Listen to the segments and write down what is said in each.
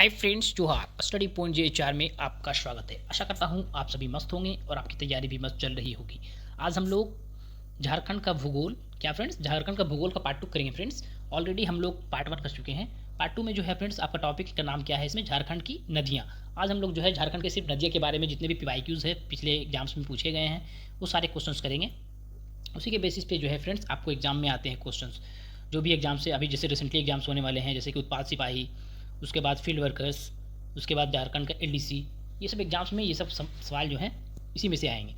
Hi friends, जोहार। Study point JHR में आपका स्वागत है। आशा करता हूँ आप सभी मस्त होंगे और आपकी तैयारी भी मस्त चल रही होगी। आज हम लोग झारखंड का भूगोल झारखंड का भूगोल का पार्ट 2 करेंगे फ्रेंड्स। ऑलरेडी हम लोग पार्ट 1 कर चुके हैं। पार्ट 2 में जो है फ्रेंड्स, आपका टॉपिक का नाम क्या है इसमें, झारखंड की नदियाँ। आज हम लोग जो है झारखंड के सिर्फ नदियों के बारे में जितने भी PYQs है पिछले एग्जाम्स में पूछे गए हैं वो सारे क्वेश्चन करेंगे। उसी के बेसिस पे जो है फ्रेंड्स आपको एग्जाम में आते हैं क्वेश्चंस। जो भी एग्जाम से अभी जैसे रिसेंटली एग्जाम्स होने वाले हैं, जैसे कि उत्पाद सिपाही, उसके बाद फील्ड वर्कर्स, उसके बाद झारखंड का LDC, ये सब एग्जाम्स में ये सब सवाल जो हैं इसी में से आएंगे।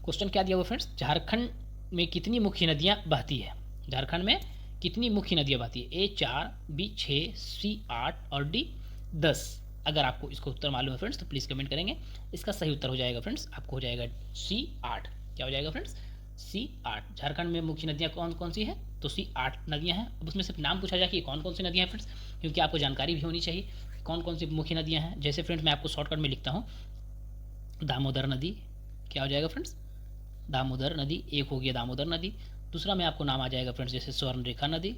क्वेश्चन क्या दिया हुआ फ्रेंड्स, झारखंड में कितनी मुख्य नदियाँ बहती है। झारखंड में कितनी मुख्य नदियाँ बहती है। A4, B6, C8 और D10। अगर आपको इसको उत्तर मालूम है फ्रेंड्स तो प्लीज़ कमेंट करेंगे। इसका सही उत्तर हो जाएगा फ्रेंड्स, आपको हो जाएगा C8। क्या हो जाएगा फ्रेंड्स, C8। झारखंड में मुख्य नदियाँ कौन कौन सी हैं, तो C8 नदियाँ हैं। अब उसमें सिर्फ नाम पूछा जाए कि कौन कौन सी नदियाँ हैं फ्रेंड्स, क्योंकि आपको जानकारी भी होनी चाहिए कौन कौन सी मुख्य नदियाँ हैं। जैसे फ्रेंड्स मैं आपको शॉर्टकट में लिखता हूँ, दामोदर नदी। क्या हो जाएगा फ्रेंड्स, दामोदर नदी। एक हो गया दामोदर नदी। दूसरा में आपको नाम आ जाएगा फ्रेंड्स जैसे स्वर्ण रेखा नदी,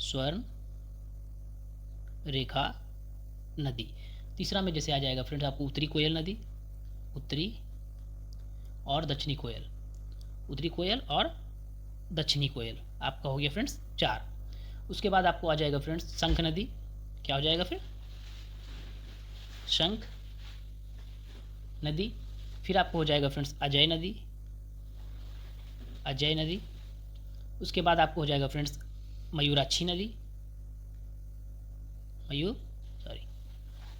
स्वर्ण रेखा नदी। तीसरा में जैसे आ जाएगा फ्रेंड्स आपको उत्तरी कोयल नदी, उत्तरी और दक्षिणी कोयल, उत्तरी कोयल और दक्षिणी कोयल। आपका हो गया फ्रेंड्स 4। उसके बाद आपको आ जाएगा फ्रेंड्स शंख नदी। क्या हो जाएगा फिर, शंख नदी। फिर आपको हो जाएगा फ्रेंड्स अजय नदी, अजय नदी। उसके बाद आपको हो जाएगा फ्रेंड्स मयूराक्षी नदी,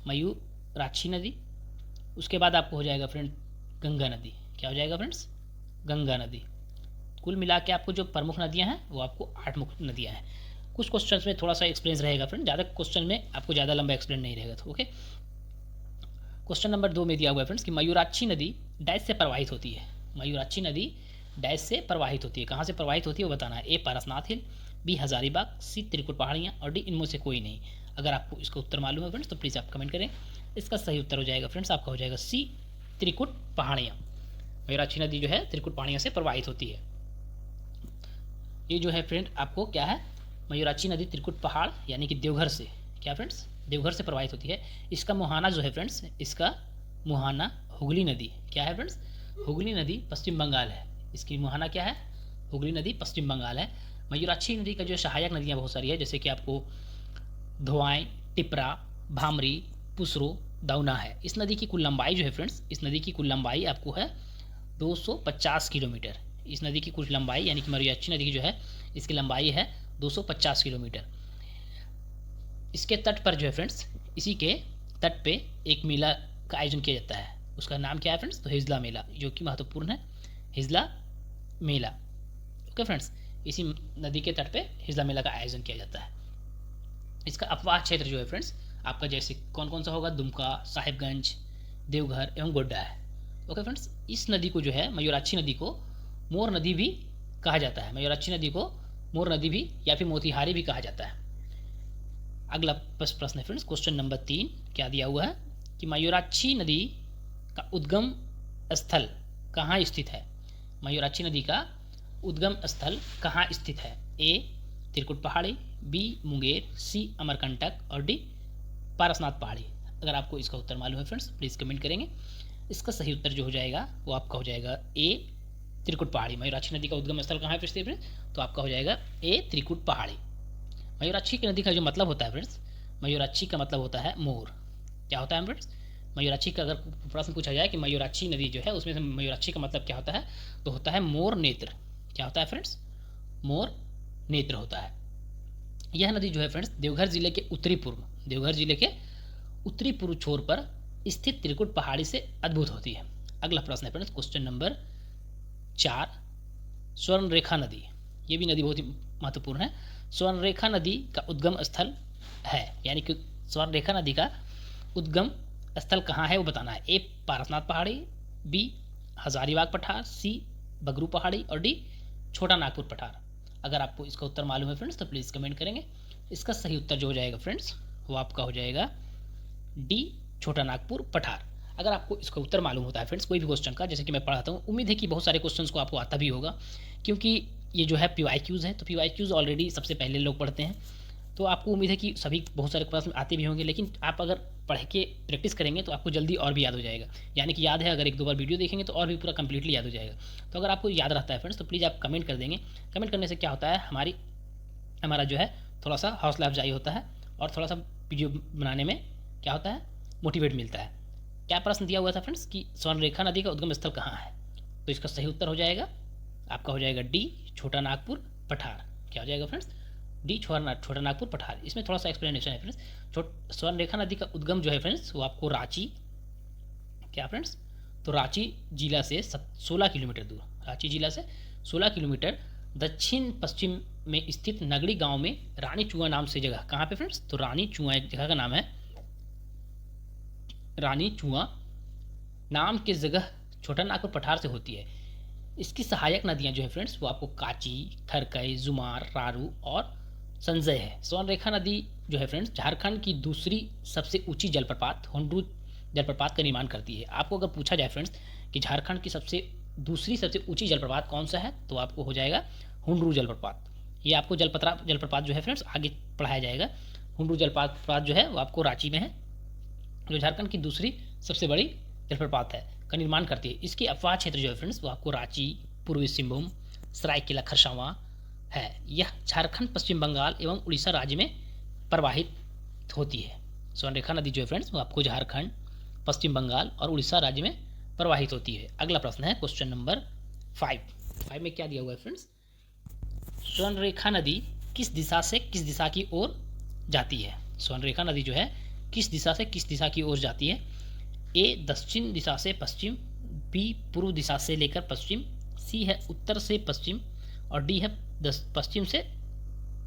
मयूराक्षी नदी। उसके बाद आपको हो जाएगा फ्रेंड गंगा नदी। क्या हो जाएगा फ्रेंड्स, गंगा नदी। कुल मिला के आपको जो प्रमुख नदियां हैं वो आपको 8 मुख्य नदियां हैं। कुछ क्वेश्चंस में थोड़ा सा एक्सप्लेन रहेगा फ्रेंड, ज़्यादा क्वेश्चन में आपको ज़्यादा लंबा एक्सप्लेन नहीं रहेगा। तो ओके, क्वेश्चन नंबर 2 में दिया हुआ है फ्रेंड्स कि मयूराक्षी नदी डैश से प्रवाहित होती है। मयूराक्षी नदी डैश से प्रवाहित होती है। कहाँ से प्रवाहित होती है वो बताना है। A Parasnath hill, B Hazaribagh, C Trikut पहाड़ियाँ और D इनमें से कोई नहीं। अगर आपको इसका उत्तर मालूम है फ्रेंड्स तो प्लीज़ आप कमेंट करें। इसका सही उत्तर हो जाएगा फ्रेंड्स, आपका हो जाएगा C त्रिकुट पहाड़ियाँ। मयूराक्षी नदी जो है त्रिकुट पहाड़ियाँ से प्रवाहित होती है। ये जो है फ्रेंड आपको क्या है, मयूराक्षी नदी त्रिकुट पहाड़ यानी कि देवघर से, क्या फ्रेंड्स, देवघर से प्रवाहित होती है। इसका मुहाना जो है फ्रेंड्स, इसका मुहाना हुगली नदी। क्या है फ्रेंड्स, हुगली नदी पश्चिम बंगाल है। इसकी मुहाना क्या है, हुगली नदी पश्चिम बंगाल है। मयूराक्षी नदी का जो सहायक नदियाँ बहुत सारी है, जैसे कि आपको धोआई, टिपरा, भामरी, पुसरो, दौना है। इस नदी की कुल लंबाई जो है फ्रेंड्स, इस नदी की कुल लंबाई आपको है 250 किलोमीटर। इस नदी की कुल लंबाई यानी कि मयूराक्षी नदी की जो है इसकी लंबाई है 250 किलोमीटर। इसके तट पर जो है फ्रेंड्स, इसी के तट पे एक मेला का आयोजन किया जाता है। उसका नाम क्या है फ्रेंड्स, तो हिजला मेला, जो कि महत्वपूर्ण है, हिजला मेला। ओके फ्रेंड्स, इसी नदी के तट पे हिजला मेला का आयोजन किया जाता है। इसका अपवाह क्षेत्र जो है फ्रेंड्स आपका जैसे कौन कौन सा होगा, दुमका, साहिबगंज, देवघर एवं गोड्डा है। ओके फ्रेंड्स, इस नदी को जो है मयूराक्षी नदी को मोर नदी भी कहा जाता है। मयूराक्षी नदी को मोर नदी भी या फिर मोतिहारी भी कहा जाता है। अगला प्रश्न है फ्रेंड्स, क्वेश्चन नंबर 3 क्या दिया हुआ है कि मयूराक्षी नदी का उद्गम स्थल कहाँ स्थित है। मयूराक्षी नदी का उद्गम स्थल कहाँ स्थित है। A त्रिकुट पहाड़ी, B मुंगेर, C अमरकंटक और D पारसनाथ पहाड़ी। अगर आपको इसका उत्तर मालूम है फ्रेंड्स प्लीज़ कमेंट करेंगे। इसका सही उत्तर जो हो जाएगा वो आपका हो जाएगा A त्रिकुट पहाड़ी। मयूराक्षी नदी का उद्गम स्थल कहाँ है स्थित है, तो आपका हो जाएगा A त्रिकुट पहाड़ी। मयूराक्षी की नदी का जो मतलब होता है फ्रेंड्स, मयूराक्षी का मतलब होता है मोर। क्या होता है फ्रेंड्स, मयूराक्षी का अगर प्रश्न पूछा जाए कि मयूराक्षी नदी जो है उसमें से मयूराक्षी का मतलब क्या होता है, तो होता है मोर नेत्र। क्या होता है फ्रेंड्स, मोर नेत्र होता है। यह नदी जो है फ्रेंड्स देवघर जिले के उत्तरी पूर्व छोर पर स्थित त्रिकुट पहाड़ी से अद्भुत होती है। अगला प्रश्न है फ्रेंड्स, क्वेश्चन नंबर 4, स्वर्ण रेखा नदी। ये भी नदी बहुत ही महत्वपूर्ण है। स्वर्ण रेखा नदी का उद्गम स्थल है, यानी कि स्वर्ण रेखा नदी का उद्गम स्थल कहाँ है वो बताना है। A पारसनाथ पहाड़ी, B हजारीबाग पठार, C बगरू पहाड़ी और D छोटा नागपुर पठार। अगर आपको इसका उत्तर मालूम है फ्रेंड्स तो प्लीज़ कमेंट करेंगे। इसका सही उत्तर जो हो जाएगा फ्रेंड्स वो आपका हो जाएगा D छोटा नागपुर पठार। अगर आपको इसका उत्तर मालूम होता है फ्रेंड्स कोई भी क्वेश्चन का, जैसे कि मैं पढ़ाता हूँ, उम्मीद है कि बहुत सारे क्वेश्चंस को आपको आता भी होगा, क्योंकि ये जो है PYQs है, तो PYQs ऑलरेडी सबसे पहले लोग पढ़ते हैं। तो आपको उम्मीद है कि सभी बहुत सारे प्रश्न आते भी होंगे, लेकिन आप अगर पढ़ के प्रैक्टिस करेंगे तो आपको जल्दी और भी याद हो जाएगा। यानी कि याद है, अगर 1-2 बार वीडियो देखेंगे तो और भी पूरा कंप्लीटली याद हो जाएगा। तो अगर आपको याद रहता है फ्रेंड्स तो प्लीज़ आप कमेंट कर देंगे। कमेंट करने से क्या होता है, हमारा जो है थोड़ा सा हौसला अफजाई होता है और थोड़ा सा वीडियो बनाने में क्या होता है, मोटिवेट मिलता है। क्या प्रश्न दिया हुआ था फ्रेंड्स कि स्वर्णरेखा नदी का उद्गम स्थल कहाँ है? तो इसका सही उत्तर हो जाएगा आपका, हो जाएगा डी, छोटा नागपुर पठार। क्या हो जाएगा फ्रेंड्स? डी, छोटा नागपुर पठार। इसमें थोड़ा सा एक्सप्लेनेशन है फ्रेंड्स। स्वर्णरेखा नदी का उद्गम जो है फ्रेंड्स वो आपको रांची, क्या फ्रेंड्स, तो रांची जिला से 16 किलोमीटर दूर, रांची जिला से 16 किलोमीटर दक्षिण पश्चिम में स्थित नगड़ी गांव में रानी चुआ नाम से जगह, कहाँ पे फ्रेंड्स? तो रानी चुआ एक जगह का नाम है, रानी चुआ नाम की जगह छोटा नागपुर पठार से होती है। इसकी सहायक नदियां जो है फ्रेंड्स वो आपको काची, खरकई, जुमार, रारू और संजय है। स्वर्णरेखा नदी जो है फ्रेंड्स झारखंड की दूसरी सबसे ऊंची जलप्रपात हुंड्रू जलप्रपात का निर्माण करती है। आपको अगर पूछा जाए फ्रेंड्स कि झारखंड की दूसरी सबसे ऊंची जलप्रपात कौन सा है, तो आपको हो जाएगा हुंड्रू जलप्रपात। ये आपको जलप्रपात जो है फ्रेंड्स आगे पढ़ाया जाएगा। हुंड्रू जलप्रपात जो है वो आपको रांची में है, जो झारखंड की दूसरी सबसे बड़ी जलप्रपात है का निर्माण करती है। इसकी अपवाह क्षेत्र जो है फ्रेंड्स वो आपको रांची, पूर्वी सिंहभूम, सरायकेला खरसावां है। यह झारखंड, पश्चिम बंगाल एवं उड़ीसा राज्य में प्रवाहित होती है। स्वर्णरेखा नदी जो है फ्रेंड्स वो आपको झारखंड, पश्चिम बंगाल और उड़ीसा राज्य में प्रवाहित होती है। अगला प्रश्न है क्वेश्चन नंबर 5 में क्या दिया हुआ है फ्रेंड्स? स्वर्णरेखा नदी किस दिशा से किस दिशा की ओर जाती है? स्वर्णरेखा नदी जो है किस दिशा से किस दिशा की ओर जाती है? ए, दक्षिण दिशा से पश्चिम, बी, पूर्व दिशा से लेकर पश्चिम, सी है उत्तर से पश्चिम और डी है पश्चिम से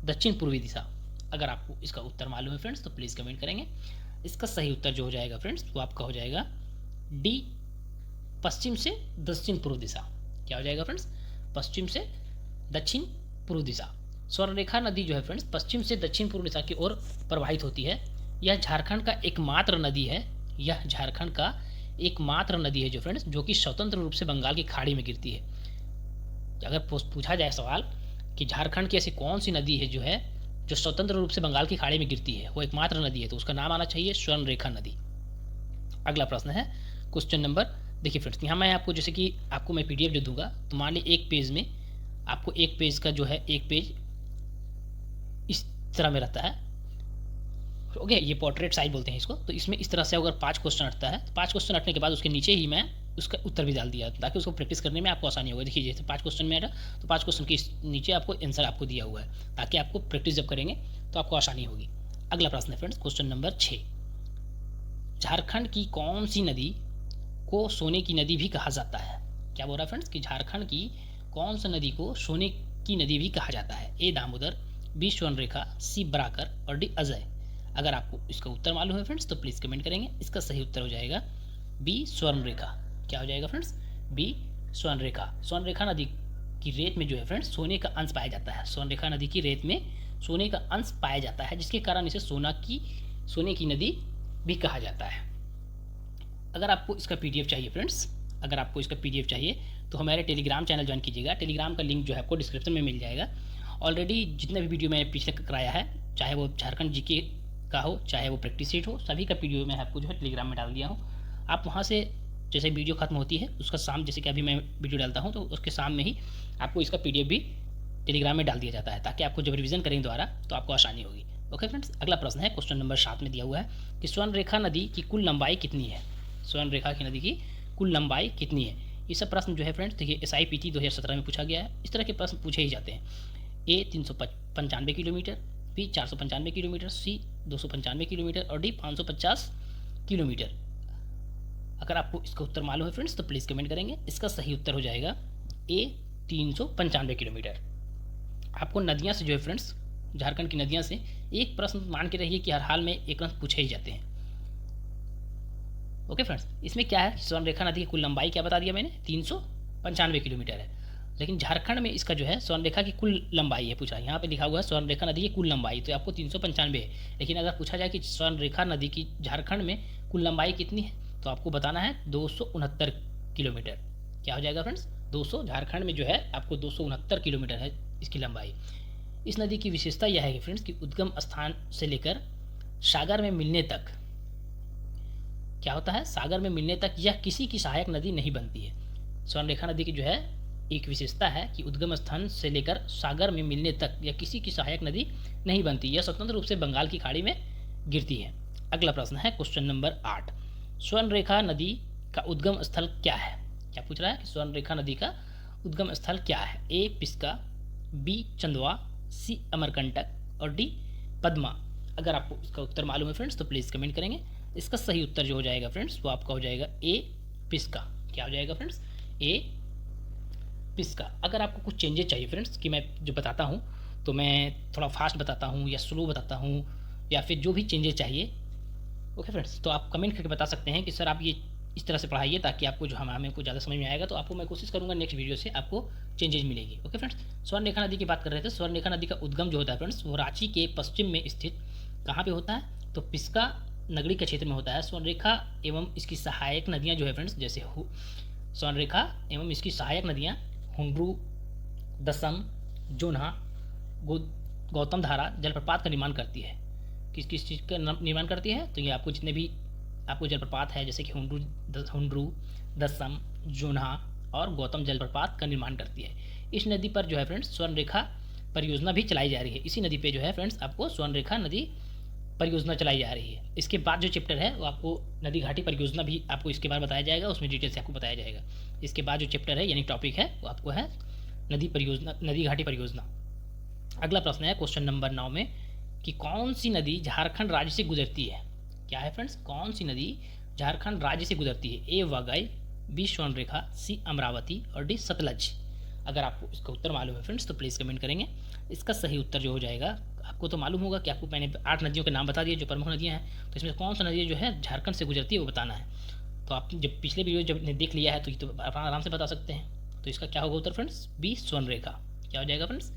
दक्षिण पूर्वी दिशा। अगर आपको इसका उत्तर मालूम है फ्रेंड्स तो प्लीज़ कमेंट करेंगे। इसका सही उत्तर जो हो जाएगा फ्रेंड्स वो आपका हो जाएगा डी, पश्चिम से दक्षिण पूर्व दिशा। क्या हो जाएगा फ्रेंड्स? पश्चिम से दक्षिण पूर्व दिशा। स्वर्णरेखा नदी जो है फ्रेंड्स पश्चिम से दक्षिण पूर्व दिशा की ओर प्रवाहित होती है। यह झारखंड का एकमात्र नदी है, यह झारखंड का एकमात्र नदी है जो फ्रेंड्स जो कि स्वतंत्र रूप से बंगाल की खाड़ी में गिरती है। अगर पूछा जाए सवाल कि झारखंड की ऐसी कौन सी नदी है जो है जो स्वतंत्र रूप से बंगाल की खाड़ी में गिरती है, वो एकमात्र नदी है, तो उसका नाम आना चाहिए स्वर्णरेखा नदी। अगला प्रश्न है क्वेश्चन नंबर, देखिए फ्रेंड्स यहाँ मैं आपको जैसे कि आपको मैं पीडीएफ जो दूंगा तो मान ली एक पेज में आपको एक पेज का जो है एक पेज इस तरह में रहता है, ओके, ये पोर्ट्रेट साइज बोलते हैं इसको। तो इसमें इस तरह से अगर 5 क्वेश्चन हटता है तो 5 क्वेश्चन हटने के बाद उसके नीचे ही मैं उसका उत्तर भी डाल दिया ताकि उसको प्रैक्टिस करने में आपको आसानी होगा। देखिए जैसे 5 क्वेश्चन में हटा तो 5 क्वेश्चन के नीचे आपको आंसर आपको दिया हुआ है ताकि आपको प्रैक्टिस जब करेंगे तो आपको आसानी होगी। अगला प्रश्न है फ्रेंड्स क्वेश्चन नंबर 6, झारखंड की कौन सी नदी को सोने की नदी भी कहा जाता है? क्या बोल रहा है फ्रेंड्स कि झारखंड की कौन सी नदी को सोने की नदी भी कहा जाता है? ए, दामोदर, बी, स्वर्णरेखा, सी, बराकर और डी, अजय। अगर आपको इसका उत्तर मालूम है फ्रेंड्स तो प्लीज़ कमेंट करेंगे। इसका सही उत्तर हो जाएगा बी, स्वर्णरेखा। क्या हो जाएगा फ्रेंड्स? बी, स्वर्णरेखा। स्वर्णरेखा नदी की रेत में जो है फ्रेंड्स सोने का अंश पाया जाता है। स्वर्णरेखा नदी की रेत में सोने का अंश पाया जाता है जिसके कारण इसे सोने की नदी भी कहा जाता है। अगर आपको इसका पीडीएफ चाहिए फ्रेंड्स, अगर आपको इसका पीडीएफ चाहिए तो हमारे टेलीग्राम चैनल ज्वाइन कीजिएगा। टेलीग्राम का लिंक जो है आपको डिस्क्रिप्शन में मिल जाएगा। ऑलरेडी जितने भी वीडियो मैंने पिछले कराया है, चाहे वो झारखंड जीके का हो चाहे वो प्रैक्टिस सीट हो, सभी का वीडियो मैं आपको जो है टेलीग्राम में डाल दिया हूँ। आप वहाँ से जैसे वीडियो खत्म होती है उसका शाम, जैसे कि अभी मैं वीडियो डालता हूँ तो उसके शाम में ही आपको इसका पीडीएफ भी टेलीग्राम में डाल दिया जाता है ताकि आपको जब रिवीजन करेंगे दोबारा तो आपको आसानी होगी। ओके फ्रेंड्स, अगला प्रश्न है क्वेश्चन नंबर 7 में दिया हुआ है कि स्वर्णरेखा नदी की कुल लंबाई कितनी है? स्वर्णरेखा की नदी की कुल लंबाई कितनी है? ये सब प्रश्न जो है फ्रेंड्स देखिए SIPT 2017 में पूछा गया है। इस तरह के प्रश्न पूछे ही जाते हैं। ए, 395 किलोमीटर, बी, 495 किलोमीटर, सी, 295 किलोमीटर और डी, 550 किलोमीटर। अगर आपको इसका उत्तर मालूम है फ्रेंड्स तो प्लीज़ कमेंट करेंगे। इसका सही उत्तर हो जाएगा ए, 395 किलोमीटर। आपको नदियाँ से जो है फ्रेंड्स झारखंड की नदियाँ से एक प्रश्न मान के रहिए कि हर हाल में एक प्रश्न पूछे ही जाते हैं। ओके फ्रेंड्स, इसमें क्या है, स्वर्णरेखा नदी की कुल लंबाई क्या बता दिया मैंने, 395 किलोमीटर है। लेकिन झारखंड में इसका जो है स्वर्णरेखा की कुल लंबाई है पूछा, यहाँ पे लिखा हुआ है स्वर्णरेखा नदी की कुल लंबाई, तो आपको 395 है। लेकिन अगर पूछा जाए कि स्वर्णरेखा नदी की झारखंड में कुल लंबाई कितनी है तो आपको बताना है 269 किलोमीटर। क्या हो जाएगा फ्रेंड्स? 200, झारखंड में जो है आपको 269 किलोमीटर है इसकी लंबाई। इस नदी की विशेषता यह है कि फ्रेंड्स कि उद्गम स्थान से लेकर सागर में मिलने तक क्या होता है, सागर में मिलने तक यह किसी की सहायक नदी नहीं बनती है। स्वर्णरेखा नदी की जो है एक विशेषता है कि उद्गम स्थान से लेकर सागर में मिलने तक यह किसी की सहायक नदी नहीं बनती, यह स्वतंत्र रूप से बंगाल की खाड़ी में गिरती है। अगला प्रश्न है क्वेश्चन नंबर 8, स्वर्णरेखा नदी का उद्गम स्थल क्या है। क्या पूछ रहा है कि स्वर्णरेखा नदी का उद्गम स्थल क्या है। ए पिस्का, बी चंदवा, सी अमरकंटक और डी पद्मा। अगर आपको इसका उत्तर मालूम है फ्रेंड्स तो प्लीज़ कमेंट करेंगे। इसका सही उत्तर जो हो जाएगा फ्रेंड्स वो आपका हो जाएगा ए पिस्का। क्या हो जाएगा फ्रेंड्स, ए पिस्का। अगर आपको कुछ चेंजेस चाहिए फ्रेंड्स कि मैं जो बताता हूँ तो मैं थोड़ा फास्ट बताता हूँ या स्लो बताता हूँ या फिर जो भी चेंजेस चाहिए, ओके फ्रेंड्स, तो आप कमेंट करके बता सकते हैं कि सर आप ये इस तरह से पढ़ाइए ताकि आपको जो हमें को ज़्यादा समझ में आएगा। तो आपको मैं कोशिश करूँगा नेक्स्ट वीडियो से आपको चेंजेस मिलेगी। ओके फ्रेंड्स, स्वर्णरेखा नदी की बात कर रहे थे। स्वर्णरेखा नदी का उद्गम जो होता है फ्रेंड्स वो रांची के पश्चिम में स्थित कहाँ पे होता है, तो पिस्का नगरी के क्षेत्र में होता है। स्वर्णरेखा एवं इसकी सहायक नदियाँ जो है फ्रेंड्स, जैसे स्वर्णरेखा एवं इसकी सहायक नदियाँ हुंड्रू, दसम, जोन्हा, गौतम धारा जलप्रपात का निर्माण करती है। किस किस चीज़ का निर्माण करती है, तो ये आपको जितने भी आपको जलप्रपात है जैसे कि हुंड्रू, दसम, जोन्हा और गौतम जलप्रपात का निर्माण करती है। इस नदी पर जो है फ्रेंड्स स्वर्णरेखा परियोजना भी चलाई जा रही है। इसी नदी पे जो है फ्रेंड्स आपको स्वर्णरेखा नदी परियोजना चलाई जा रही है। इसके बाद जो चैप्टर है वो आपको नदी घाटी परियोजना भी आपको इसके बाद बताया जाएगा, उसमें डिटेल से आपको बताया जाएगा। इसके बाद जो चैप्टर है यानी टॉपिक है वो आपको है नदी घाटी परियोजना। अगला प्रश्न है क्वेश्चन नंबर 9 में कि कौन सी नदी झारखंड राज्य से गुजरती है। क्या है फ्रेंड्स, कौन सी नदी झारखंड राज्य से गुजरती है। ए वागई, बी स्वर्णरेखा, सी अमरावती और डी सतलज। अगर आपको इसका उत्तर मालूम है फ्रेंड्स तो प्लीज़ कमेंट करेंगे। इसका सही उत्तर जो हो जाएगा, आपको तो मालूम होगा कि आपको मैंने 8 नदियों के नाम बता दिए जो प्रमुख नदियाँ हैं, तो इसमें कौन सा नदी जो है झारखंड से गुजरती है वो बताना है। तो आप जब पिछले वीडियो जब देख लिया है तो ये तो आप आराम से बता सकते हैं। तो इसका क्या होगा उत्तर फ्रेंड्स, बी स्वर्णरेखा। क्या हो जाएगा फ्रेंड्स,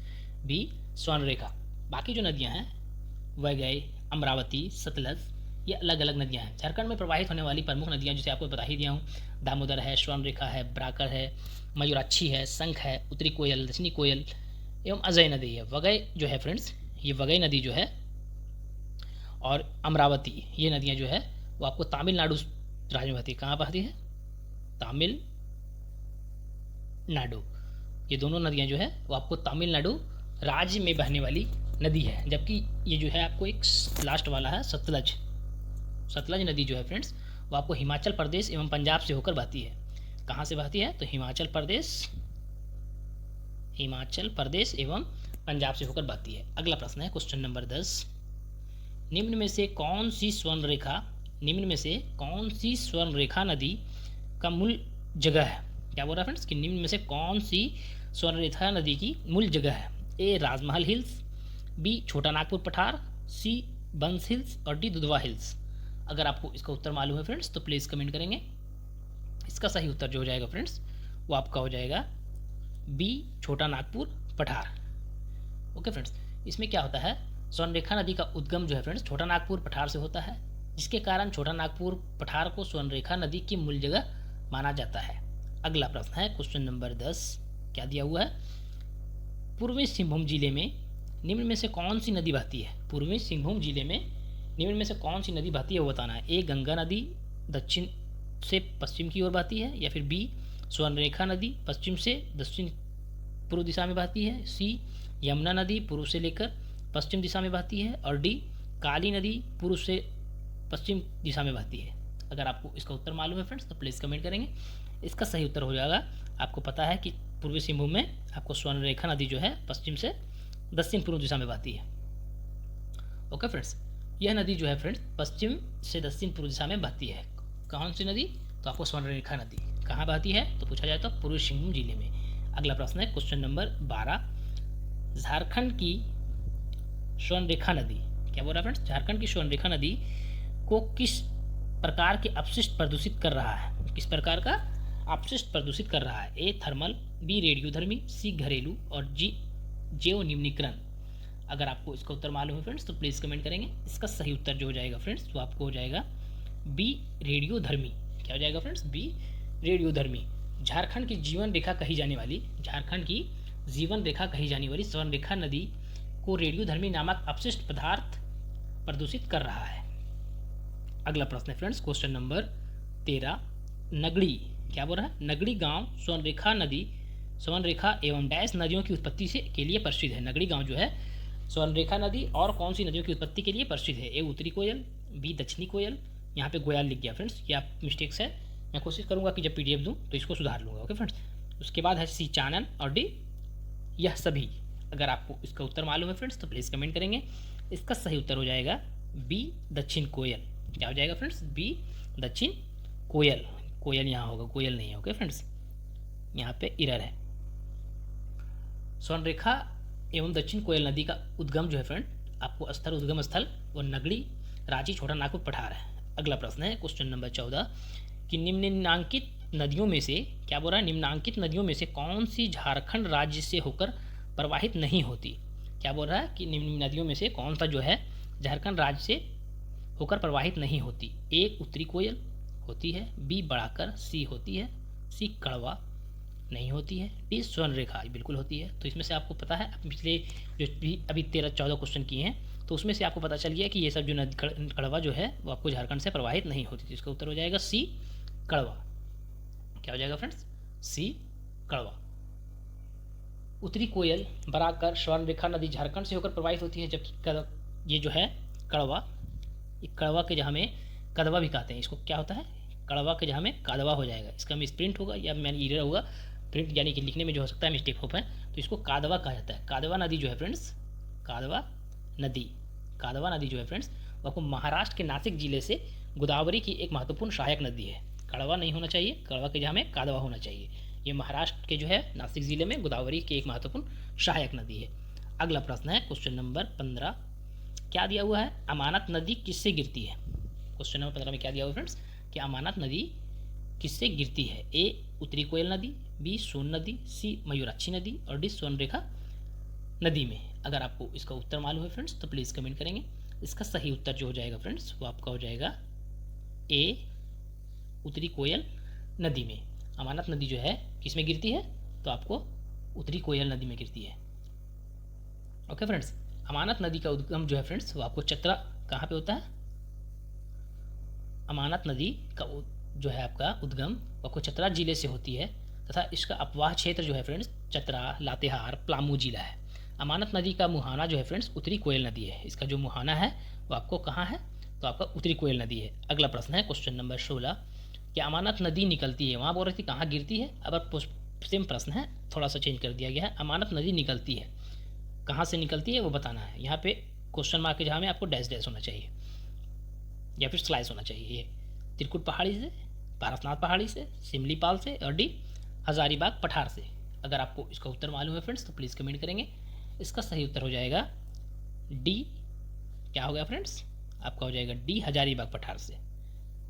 बी स्वर्णरेखा। बाकी जो नदियाँ हैं वैगई, अमरावती, सतलज, ये अलग अलग नदियाँ हैं। झारखंड में प्रवाहित होने वाली प्रमुख नदियाँ जैसे आपको बता ही दिया हूँ, दामोदर है, स्वर्णरेखा है, ब्राकर है, मयूराक्षी है, शंख है, उत्तरी कोयल, दक्षिणी कोयल एवं अजय नदी है। वगई जो है फ्रेंड्स, ये वगई नदी जो है और अमरावती ये नदियाँ जो है वो आपको तमिलनाडु राज्य में बहती है। कहाँ बहती है, तमिलनाडु। ये दोनों नदियाँ जो है वो आपको तमिलनाडु राज्य में बहने वाली नदी है। जबकि ये जो है आपको एक लास्ट वाला है सतलज। सतलज नदी जो है फ्रेंड्स वो आपको हिमाचल प्रदेश एवं पंजाब से होकर बहती है। कहाँ से बहती है, तो हिमाचल प्रदेश एवं पंजाब से होकर बहती है। अगला प्रश्न है क्वेश्चन नंबर 10, निम्न में से कौन सी स्वर्णरेखा नदी का मूल जगह है। क्या बोल रहा है फ्रेंड्स कि निम्न में से कौन सी स्वर्णरेखा नदी की मूल जगह है। ए राजमहल हिल्स, बी छोटा नागपुर पठार, सी बंस हिल्स और डी दुधवा हिल्स। अगर आपको इसका उत्तर मालूम है फ्रेंड्स तो प्लीज़ कमेंट करेंगे। इसका सही उत्तर जो हो जाएगा फ्रेंड्स वो आपका हो जाएगा बी छोटा नागपुर पठार। ओके फ्रेंड्स, इसमें क्या होता है, स्वर्णरेखा नदी का उद्गम जो है फ्रेंड्स छोटा नागपुर पठार से होता है, जिसके कारण छोटा नागपुर पठार को स्वर्णरेखा नदी की मूल जगह माना जाता है। अगला प्रश्न है क्वेश्चन नंबर 10, क्या दिया हुआ है, पूर्वी सिंहभूम जिले में निम्न में से कौन सी नदी बहती है। पूर्वी सिंहभूम जिले में निम्न में से कौन सी नदी बहती है वो बताना है। ए गंगा नदी दक्षिण से पश्चिम की ओर बहती है, या फिर बी स्वर्णरेखा नदी पश्चिम से दक्षिण पूर्व दिशा में बहती है, सी यमुना नदी पूर्व से लेकर पश्चिम दिशा में बहती है और डी काली नदी पूर्व से पश्चिम दिशा में बहती है। अगर आपको इसका उत्तर मालूम है फ्रेंड्स तो प्लीज़ कमेंट करेंगे। इसका सही उत्तर हो जाएगा, आपको पता है कि पूर्वी सिंहभूम में आपको स्वर्णरेखा नदी जो है पश्चिम से दक्षिण पूर्व दिशा में बहती है। ओके फ्रेंड्स, यह नदी जो है फ्रेंड्स पश्चिम से दक्षिण पूर्व दिशा में बहती है। कौन सी नदी, तो आपको स्वर्णरेखा नदी कहाँ बहती है, तो पूछा जाए तो पूर्वी सिंहभूम जिले में। अगला प्रश्न है क्वेश्चन नंबर 12, झारखंड की स्वर्णरेखा नदी, क्या बोल रहा है फ्रेंड्स, झारखंड की स्वर्णरेखा नदी को किस प्रकार के अपशिष्ट प्रदूषित कर रहा है। किस प्रकार का अपशिष्ट प्रदूषित कर रहा है। ए थर्मल, बी रेडियोधर्मी, सी घरेलू और जी जैव निम्नीकरण। अगर आपको इसका उत्तर मालूम है फ्रेंड्स तो प्लीज़ कमेंट करेंगे। इसका सही उत्तर जो हो जाएगा फ्रेंड्स वो आपको हो जाएगा बी रेडियोधर्मी। क्या हो जाएगा फ्रेंड्स, बी रेडियोधर्मी। झारखंड की जीवन रेखा कही जाने वाली स्वर्णरेखा नदी को रेडियोधर्मी नामक अपशिष्ट पदार्थ प्रदूषित कर रहा है? अगला प्रश्न है फ्रेंड्स, क्वेश्चन नंबर 13, नगड़ी क्या बोल रहा है? नगड़ी गांव स्वर्णरेखा एवं डैश नदियों की उत्पत्ति से के लिए प्रसिद्ध है। नगड़ी गांव जो है स्वर्णरेखा नदी और कौन सी नदियों की उत्पत्ति के लिए प्रसिद्ध है? ए उत्तरी कोयल, बी दक्षिणी कोयल, यहाँ पे गोयल लिख गया फ्रेंड्स, ये आप मिस्टेक्स है। मैं कोशिश करूंगा कि जब पीडीएफ दूं तो इसको सुधार लूंगा। ओके फ्रेंड्स, उसके बाद है सी चानन और डी यह सभी। अगर आपको इसका उत्तर मालूम है फ्रेंड्स तो प्लीज़ कमेंट करेंगे। इसका सही उत्तर हो जाएगा बी दक्षिण कोयल। क्या हो जाएगा फ्रेंड्स? बी दक्षिण कोयल। कोयल यहाँ होगा, कोयल नहीं है। ओके फ्रेंड्स, यहाँ पे इरर है। स्वर्णरेखा एवं दक्षिण कोयल नदी का उद्गम जो है फ्रेंड, आपको स्थल उद्गम स्थल वो नगड़ी, रांची, छोटा नागपुर, पठार है। अगला प्रश्न है क्वेश्चन नंबर 14 कि निम्नांकित नदियों में से क्या बोल रहा है? निम्नांकित नदियों में से कौन सी झारखंड राज्य से होकर प्रवाहित नहीं होती? क्या बोल रहा है कि निम्न नदियों में से कौन सा जो है झारखंड राज्य से होकर प्रवाहित नहीं होती? ए उत्तरी कोयल होती है, बी बढ़ाकर, सी होती है, सी कड़वा नहीं होती है, डी स्वर्णरेखा बिल्कुल होती है। तो इसमें से आपको पता है, पिछले जो भी अभी 13-14 क्वेश्चन किए हैं तो उसमें से आपको पता चल गया कि ये सब जो नदी कड़वा जो है वो आपको झारखंड से प्रवाहित नहीं होती। तो इसका उत्तर हो जाएगा सी कड़वा। क्या हो जाएगा फ्रेंड्स? सी कड़वा। उत्तरी कोयल, बराकर, स्वर्णरेखा नदी झारखंड से होकर प्रवाहित होती है, जबकि ये जो है कड़वा, ये कड़वा के जहाँ में कदवा भी कहते हैं इसको। क्या होता है? कड़वा के जहाँ में कादवा हो जाएगा। इसका मिस प्रिंट होगा या मैंने इरर होगा, प्रिंट यानी कि लिखने में जो हो सकता है मिस्टेक हो पाए, तो इसको कादवा कहा जाता है। कादवा नदी जो है फ्रेंड्स, कादवा नदी जो है फ्रेंड्स वो आपको महाराष्ट्र के नासिक जिले से गोदावरी की एक महत्वपूर्ण सहायक नदी है। कड़वा नहीं होना चाहिए, कड़वा के जहाँ में कादवा होना चाहिए। ये महाराष्ट्र के जो है नासिक जिले में गोदावरी की एक महत्वपूर्ण सहायक नदी है। अगला प्रश्न है क्वेश्चन नंबर 15, क्या दिया हुआ है? अमानत नदी किससे गिरती है? क्वेश्चन नंबर 15 में क्या दिया हुआ फ्रेंड्स कि अमानत नदी किससे गिरती है? ए उत्तरी कोयल नदी, बी सोन नदी, सी मयूराक्षी नदी और डी स्वर्णरेखा नदी में। अगर आपको इसका उत्तर मालूम है फ्रेंड्स तो प्लीज़ कमेंट करेंगे। इसका सही उत्तर जो हो जाएगा फ्रेंड्स वो आपका हो जाएगा ए उत्तरी कोयल नदी में। अमानत नदी जो है किस में गिरती है? तो आपको उत्तरी कोयल नदी में गिरती है। ओके फ्रेंड्स, अमानत नदी का उद्गम जो है फ्रेंड्स वो आपको चतरा कहाँ पे होता है? अमानत नदी का जो है आपका उद्गम आपको चतरा जिले से होती है तथा इसका अपवाह क्षेत्र जो है फ्रेंड्स चतरा, लातेहार, पलामू जिला है। अमानत नदी का मुहाना जो है फ्रेंड्स उत्तरी कोयल नदी है। इसका जो मुहाना है वो आपको कहाँ है? तो आपका उत्तरी कोयल नदी है। अगला प्रश्न है क्वेश्चन नंबर 16 कि अमानत नदी निकलती है, वहाँ बोल रही थी कहाँ गिरती है, अब सेम प्रश्न है, थोड़ा सा चेंज कर दिया गया है। अमानत नदी निकलती है, कहाँ से निकलती है वो बताना है। यहाँ पे क्वेश्चन मार्क के जहाँ में आपको डैश डैश होना चाहिए या फिर स्लाइस होना चाहिए। ये त्रिकुट पहाड़ी से, पारसनाथ पहाड़ी से, सिमलीपाल से और डी हजारीबाग पठार से। अगर आपको इसका उत्तर मालूम है फ्रेंड्स तो प्लीज़ कमेंट करेंगे। इसका सही उत्तर हो जाएगा डी, क्या हो गया फ्रेंड्स? आपका हो जाएगा डी हजारीबाग पठार से।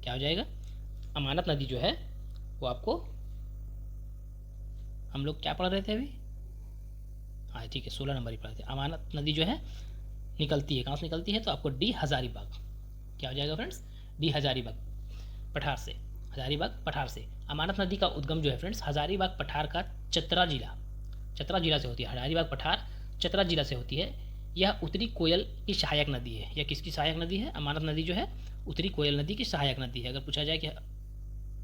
क्या हो जाएगा? अमानत नदी जो है वो आपको, हम लोग क्या पढ़ रहे थे अभी? हाँ ठीक है, 16 नंबर ही पढ़े थे। अमानत नदी जो है निकलती है, कहाँ से निकलती है? तो आपको डी हजारीबाग। क्या हो जाएगा फ्रेंड्स? डी हजारीबाग पठार से, हजारीबाग पठार से। अमानत नदी का उद्गम जो है फ्रेंड्स हजारीबाग पठार का चतरा जिला से होती है। हजारीबाग पठार चतरा जिला से होती है। यह उत्तरी कोयल की सहायक नदी है। यह किसकी सहायक नदी है? अमानत नदी जो है उत्तरी कोयल नदी की सहायक नदी है। अगर पूछा जाए कि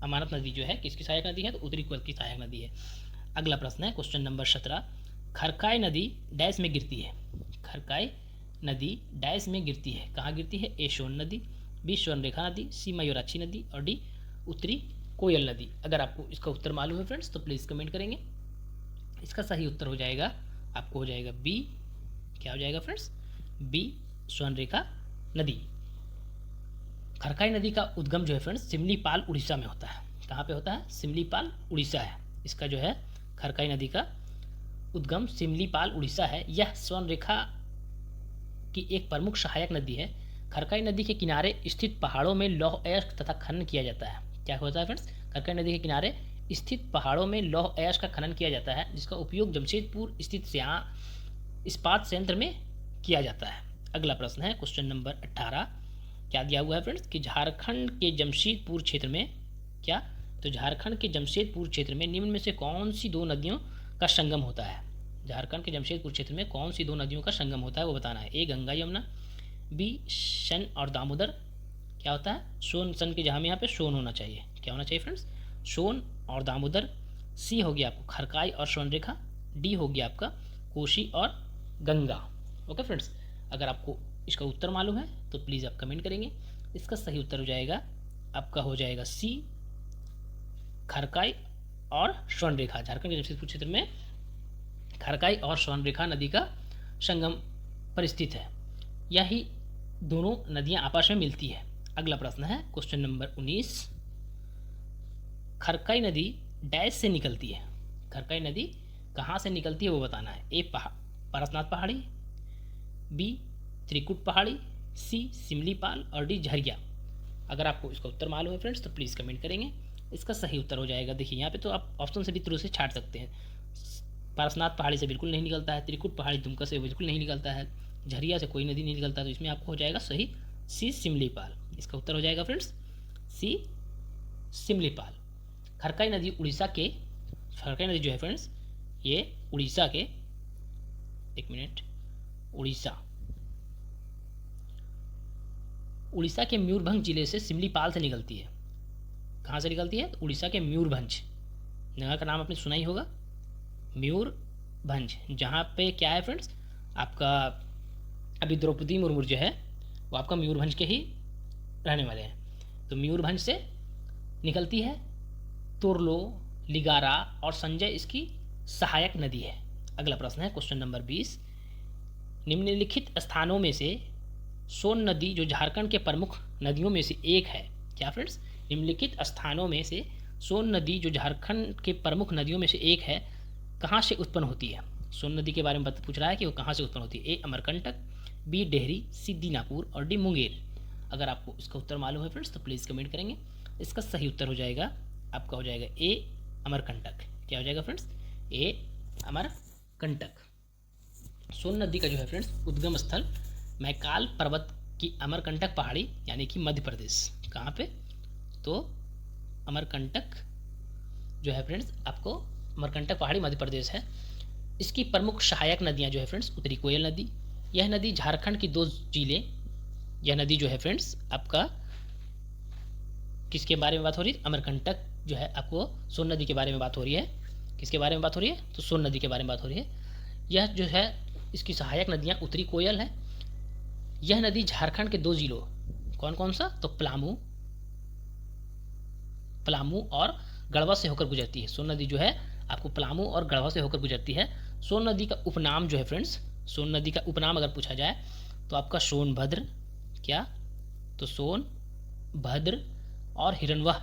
अमानत नदी जो है किसकी सहायक नदी है तो उत्तरी कोयल की सहायक नदी है। अगला प्रश्न है क्वेश्चन नंबर 17, खरकाई नदी डैश में गिरती है। खरकाई नदी डैश में गिरती है, कहाँ गिरती है? ए सोन नदी, बी स्वर्णरेखा नदी, सी मयूराक्षी नदी और डी उत्तरी कोयल नदी। अगर आपको इसका उत्तर मालूम है फ्रेंड्स तो प्लीज़ कमेंट करेंगे। इसका सही उत्तर हो जाएगा आपको हो जाएगा बी, क्या हो जाएगा फ्रेंड्स? बी स्वर्णरेखा नदी। खरकाई नदी का उद्गम जो है फ्रेंड्स सिमलीपाल उड़ीसा में होता है। कहाँ पे होता है? सिमलीपाल उड़ीसा है। इसका जो है खरकाई नदी का उद्गम सिमलीपाल उड़ीसा है। यह स्वर्णरेखा की एक प्रमुख सहायक नदी है। खरकाई नदी के किनारे स्थित पहाड़ों में लौह अयस्क तथा खनन किया जाता है। क्या होता है फ्रेंड्स? खरकाई नदी के किनारे स्थित पहाड़ों में लौह अयस्क का खनन किया जाता है, जिसका उपयोग जमशेदपुर स्थित इस्पात संयंत्र में किया जाता है। अगला प्रश्न है क्वेश्चन नंबर 18, क्या दिया हुआ है फ्रेंड्स कि झारखंड के जमशेदपुर क्षेत्र में, क्या तो झारखंड के जमशेदपुर क्षेत्र में निम्न में से कौन सी दो नदियों का संगम होता है? झारखंड के जमशेदपुर क्षेत्र में कौन सी दो नदियों का संगम होता है वो बताना है। ए गंगा यमुना, बी सन और दामोदर, क्या होता है सोन, सन के जहाँ में यहाँ पे सोन होना चाहिए, क्या होना चाहिए फ्रेंड्स, सोन और दामोदर। सी हो गया आपको खरकाई और स्वर्णरेखा, डी हो गया आपका कोसी और गंगा। ओके फ्रेंड्स, अगर आपको इसका उत्तर मालूम है तो प्लीज़ आप कमेंट करेंगे। इसका सही उत्तर हो जाएगा आपका, हो जाएगा सी खरकाई और स्वर्णरेखा। झारखंड के जमशेदपुर क्षेत्र में खरकाई और स्वर्णरेखा नदी का संगम पर स्थित है। यही दोनों नदियां आपस में मिलती है। अगला प्रश्न है क्वेश्चन नंबर 19, खरकाई नदी डैश से निकलती है। खरकाई नदी कहाँ से निकलती है वो बताना है। ए पारसनाथ पहाड़ी, बी त्रिकुट पहाड़ी, सी सिमलीपाल और डी झरिया। अगर आपको इसका उत्तर मालूम है फ्रेंड्स तो प्लीज़ कमेंट करेंगे। इसका सही उत्तर हो जाएगा, देखिए यहाँ पे तो आप ऑप्शन से भी थ्रू से छाट सकते हैं। पारसनाथ पहाड़ी से बिल्कुल नहीं निकलता है, त्रिकुट पहाड़ी दुमका से बिल्कुल नहीं निकलता है, झरिया से कोई नदी नहीं निकलता, तो इसमें आपको हो जाएगा सही सी सिमलीपाल। इसका उत्तर हो जाएगा फ्रेंड्स सी सिमलीपाल। खरकाई नदी उड़ीसा के, खरकाई नदी जो है फ्रेंड्स ये उड़ीसा के, एक मिनट, उड़ीसा के मयूरभंज जिले से सिमलीपाल से निकलती है। कहाँ से निकलती है? तो उड़ीसा के मयूरभंज, जगह का नाम आपने सुना ही होगा मयूरभंज, जहाँ पे क्या है फ्रेंड्स आपका अभी द्रौपदी मुर्मू जो है वो आपका मयूरभंज के ही रहने वाले हैं। तो मयूरभंज से निकलती है, तुरलो, लिगारा और संजय इसकी सहायक नदी है। अगला प्रश्न है क्वेश्चन नंबर 20, निम्नलिखित स्थानों में से सोन नदी जो झारखंड के प्रमुख नदियों में से एक है, क्या फ्रेंड्स, निम्नलिखित स्थानों में से सोन नदी जो झारखंड के प्रमुख नदियों में से एक है कहाँ से उत्पन्न होती है? सोन नदी के बारे में पूछ रहा है कि वो कहाँ से उत्पन्न होती है। ए अमरकंटक, बी डेहरी, सी दीनापुर और डी मुंगेर। अगर आपको इसका उत्तर मालूम है फ्रेंड्स तो प्लीज़ कमेंट करेंगे। इसका सही उत्तर हो जाएगा आपका, हो जाएगा ए अमरकंटक। क्या हो जाएगा फ्रेंड्स? ए अमरकंटक। सोन नदी का जो है फ्रेंड्स उद्गम स्थल मैकाल पर्वत की अमरकंटक पहाड़ी यानी कि मध्य प्रदेश। कहाँ पे? तो अमरकंटक जो है फ्रेंड्स आपको अमरकंटक पहाड़ी मध्य प्रदेश है। इसकी प्रमुख सहायक नदियाँ जो है फ्रेंड्स उत्तरी कोयल नदी, यह नदी झारखंड की 2 जिले, यह नदी जो है फ्रेंड्स आपका किसके बारे में बात हो रही है? अमरकंटक जो है आपको सोन नदी के बारे में बात हो रही है। किसके बारे में बात हो रही है? तो सोन नदी के बारे में बात हो रही है। यह जो है इसकी सहायक नदियाँ उत्तरी कोयल है। यह नदी झारखंड के 2 जिलों, कौन कौन सा? तो पलामू और गढ़वा से होकर गुजरती है। सोन नदी जो है आपको पलामू और गढ़वा से होकर गुजरती है। सोन नदी का उपनाम जो है फ्रेंड्स, सोन नदी का उपनाम अगर पूछा जाए तो आपका सोनभद्र, क्या? तो सोनभद्र और हिरण्यवाह,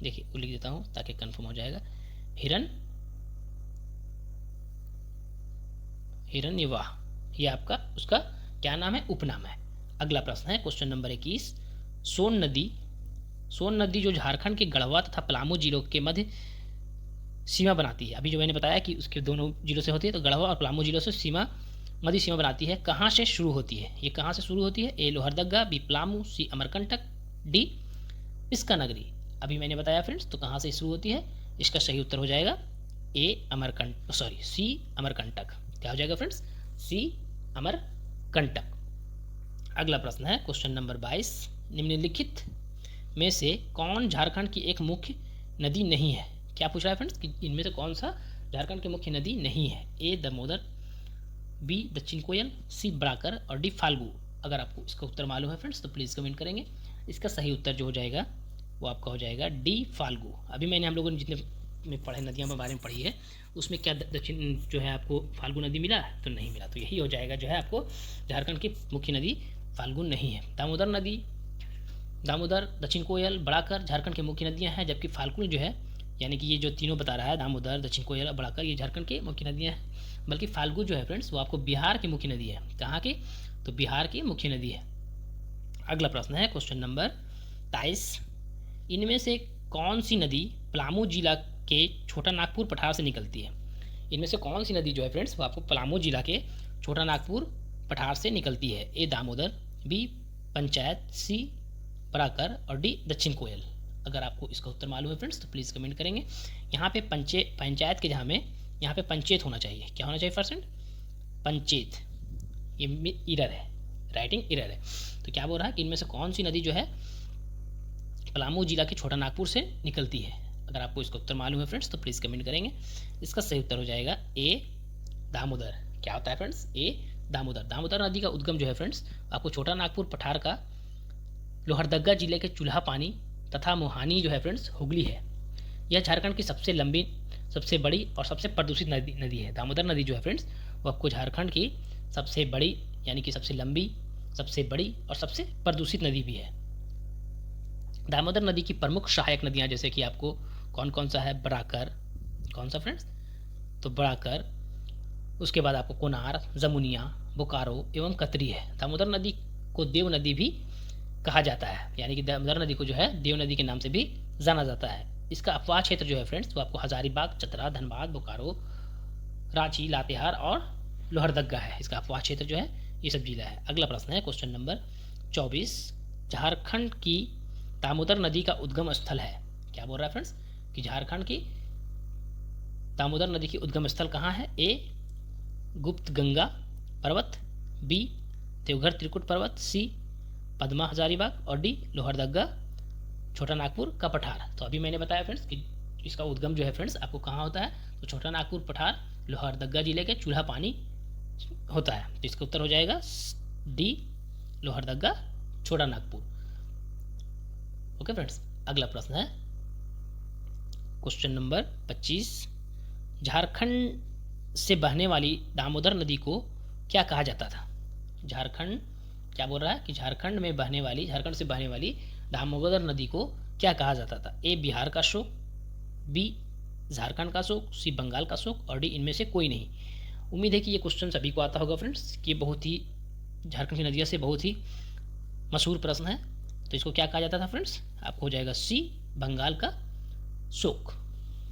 देखिए वो लिख देता हूँ ताकि कंफर्म हो जाएगा, हिरण्यवाह, ये आपका उसका क्या नाम है? उपनाम है। अगला प्रश्न है क्वेश्चन नंबर 21, सोन नदी जो झारखंड के गढ़वा तथा पलामू जिलों के मध्य सीमा बनाती है। अभी जो मैंने बताया कि उसके दोनों जिलों से होती है, तो गढ़वा और पलामू जिलों से मध्य सीमा बनाती है। कहाँ से शुरू होती है? ये कहाँ से शुरू होती है? ए लोहरदगा, बी पलामू, सी अमरकंटक, डी पिस्कानगरी। अभी मैंने बताया फ्रेंड्स, तो कहाँ से शुरू होती है? इसका सही उत्तर हो जाएगा सी अमरकंटक। क्या हो जाएगा फ्रेंड्स? सी अमरकंटक। अगला प्रश्न है क्वेश्चन नंबर 22, निम्नलिखित में से कौन झारखंड की एक मुख्य नदी नहीं है? क्या पूछ रहा है फ्रेंड्स कि इनमें से कौन सा झारखंड की मुख्य नदी नहीं है? ए दामोदर, बी दक्षिण कोयल, सी बड़ाकर और डी फाल्गु। अगर आपको इसका उत्तर मालूम है फ्रेंड्स तो प्लीज़ कमेंट करेंगे। इसका सही उत्तर जो हो जाएगा वो आपका हो जाएगा डी फाल्गु। अभी मैंने हम लोगों ने जितने में पढ़े नदियों के बारे में पढ़ी है उसमें क्या दक्षिण जो है आपको फाल्गु नदी मिला? तो नहीं मिला, तो यही हो जाएगा जो है आपको झारखंड की मुख्य नदी फाल्गु नहीं है। दामोदर नदी, दामोदर, दक्षिण कोयल, बड़ाकर झारखंड की मुख्य नदियां हैं, जबकि फाल्गु जो है यानी कि ये जो तीनों बता रहा है दामोदर, दक्षिण कोयल और बड़ाकर, ये झारखंड की मुख्य नदियां हैं। बल्कि फाल्गु जो है फ्रेंड्स वो आपको बिहार की मुख्य नदी है। कहाँ की? तो बिहार की मुख्य नदी है। अगला प्रश्न है क्वेश्चन नंबर 23, इनमें से कौन सी नदी पलामू जिला के छोटा नागपुर पठार से निकलती है? इनमें से कौन सी नदी जो है फ्रेंड्स वो आपको पलामू जिला के छोटा नागपुर पठार से निकलती है? ए दामोदर, बी पंचायत, सी बड़ाकर और डी दक्षिण कोयल। अगर आपको इसका उत्तर मालूम है फ्रेंड्स तो प्लीज़ कमेंट करेंगे। यहाँ पे पंचायत के जहाँ में यहाँ पे पंचेत होना चाहिए। क्या होना चाहिए पर्सेंट? पंचेत। ये इरर है, राइटिंग इरर है। तो क्या बोल रहा है कि इनमें से कौन सी नदी जो है पलामू जिला के छोटा नागपुर से निकलती है? अगर आपको इसका उत्तर मालूम है फ्रेंड्स तो प्लीज़ कमेंट करेंगे। इसका सही उत्तर हो जाएगा ए दामोदर। क्या होता है फ्रेंड्स? ए दामोदर। दामोदर नदी का उद्गम जो है फ्रेंड्स आपको छोटा नागपुर पठार का लोहरदग्गा जिले के चूल्हा पानी तथा मोहानी जो है फ्रेंड्स हुगली है। यह झारखंड की सबसे लंबी, सबसे बड़ी और सबसे प्रदूषित नदी है। दामोदर नदी जो है फ्रेंड्स वो आपको झारखंड की सबसे बड़ी यानी कि सबसे लंबी, सबसे बड़ी और सबसे प्रदूषित नदी भी है। दामोदर नदी की प्रमुख सहायक नदियाँ जैसे कि आपको कौन कौन सा है? बराकर। कौन सा फ्रेंड्स? तो बराकर, उसके बाद आपको कोनार, जमुनिया, बोकारो एवं कतरी है। दामोदर नदी को देव नदी भी कहा जाता है, यानी कि दामोदर नदी को जो है देव नदी के नाम से भी जाना जाता है। इसका अपवाह क्षेत्र जो है फ्रेंड्स वो आपको हजारीबाग, चतरा, धनबाद, बोकारो, रांची, लातेहार और लोहरदग्गा है। इसका अपवाह क्षेत्र जो है ये सब जिला है। अगला प्रश्न है क्वेश्चन नंबर 24। झारखंड की दामोदर नदी का उद्गम स्थल है। क्या बोल रहा है फ्रेंड्स? कि झारखंड की दामोदर नदी की उद्गम स्थल कहाँ है? ए गुप्त गंगा पर्वत, बी देवघर त्रिकुट पर्वत, सी पद्मा हजारीबाग और डी लोहरदग्गा छोटा नागपुर का पठार। तो अभी मैंने बताया फ्रेंड्स कि इसका उद्गम जो है फ्रेंड्स आपको कहाँ होता है? तो छोटा नागपुर पठार लोहरदग्गा जिले के चूल्हा पानी होता है। तो इसका उत्तर हो जाएगा डी लोहरदग्गा छोटा नागपुर। ओके फ्रेंड्स, अगला प्रश्न है क्वेश्चन नंबर 25। झारखंड से बहने वाली दामोदर नदी को क्या कहा जाता था? झारखंड क्या बोल रहा है कि झारखंड में बहने वाली, झारखंड से बहने वाली दामोदर नदी को क्या कहा जाता था? ए बिहार का शोक, बी झारखंड का शोक, सी बंगाल का शोक और डी इनमें से कोई नहीं। उम्मीद है कि ये क्वेश्चन सभी को आता होगा फ्रेंड्स, कि बहुत ही झारखंड की नदियों से बहुत ही मशहूर प्रश्न है। तो इसको क्या कहा जाता था फ्रेंड्स? आपको हो जाएगा सी बंगाल का शोक।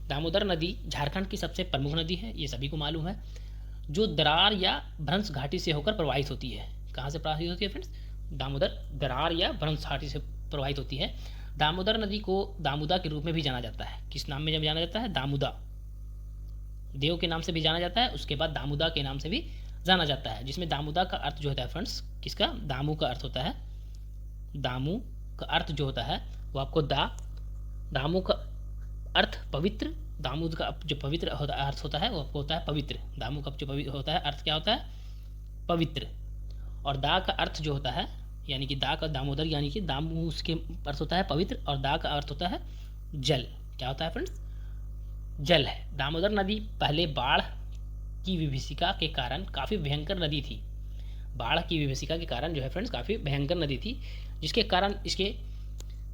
दामोदर नदी झारखंड की सबसे प्रमुख नदी है, ये सभी को मालूम है, जो दरार या भ्रंश घाटी से होकर प्रवाहित होती है। कहाँ से प्रवाहित होती है फ्रेंड्स? दामोदर दरार या भ्रंश घाटी से प्रवाहित होती है। दामोदर नदी को दामुदा के रूप में भी जाना जाता है। किस नाम में जब जाना जाता है? दामुदा। देव के नाम से भी जाना जाता है, उसके बाद दामुदा के नाम से भी जाना जाता है, जिसमें दामुदा का अर्थ जो होता है फ्रेंड्स किसका? दामू का अर्थ होता है। दामू का अर्थ जो होता है वो आपको दामू का अर्थ पवित्र, दामू का जो पवित्र अर्थ होता है वो आपको होता है पवित्र। दामू का जो होता है अर्थ क्या होता है? पवित्र। और दा का अर्थ जो होता है यानी कि दा का दामोदर यानी कि दामू उसके अर्थ होता है पवित्र और दा का अर्थ होता है जल। क्या होता है फ्रेंड्स? जल है। दामोदर नदी पहले बाढ़ की विभीषिका के कारण काफ़ी भयंकर नदी थी। बाढ़ की विभीषिका के कारण जो है फ्रेंड्स काफ़ी भयंकर नदी थी, जिसके कारण इसके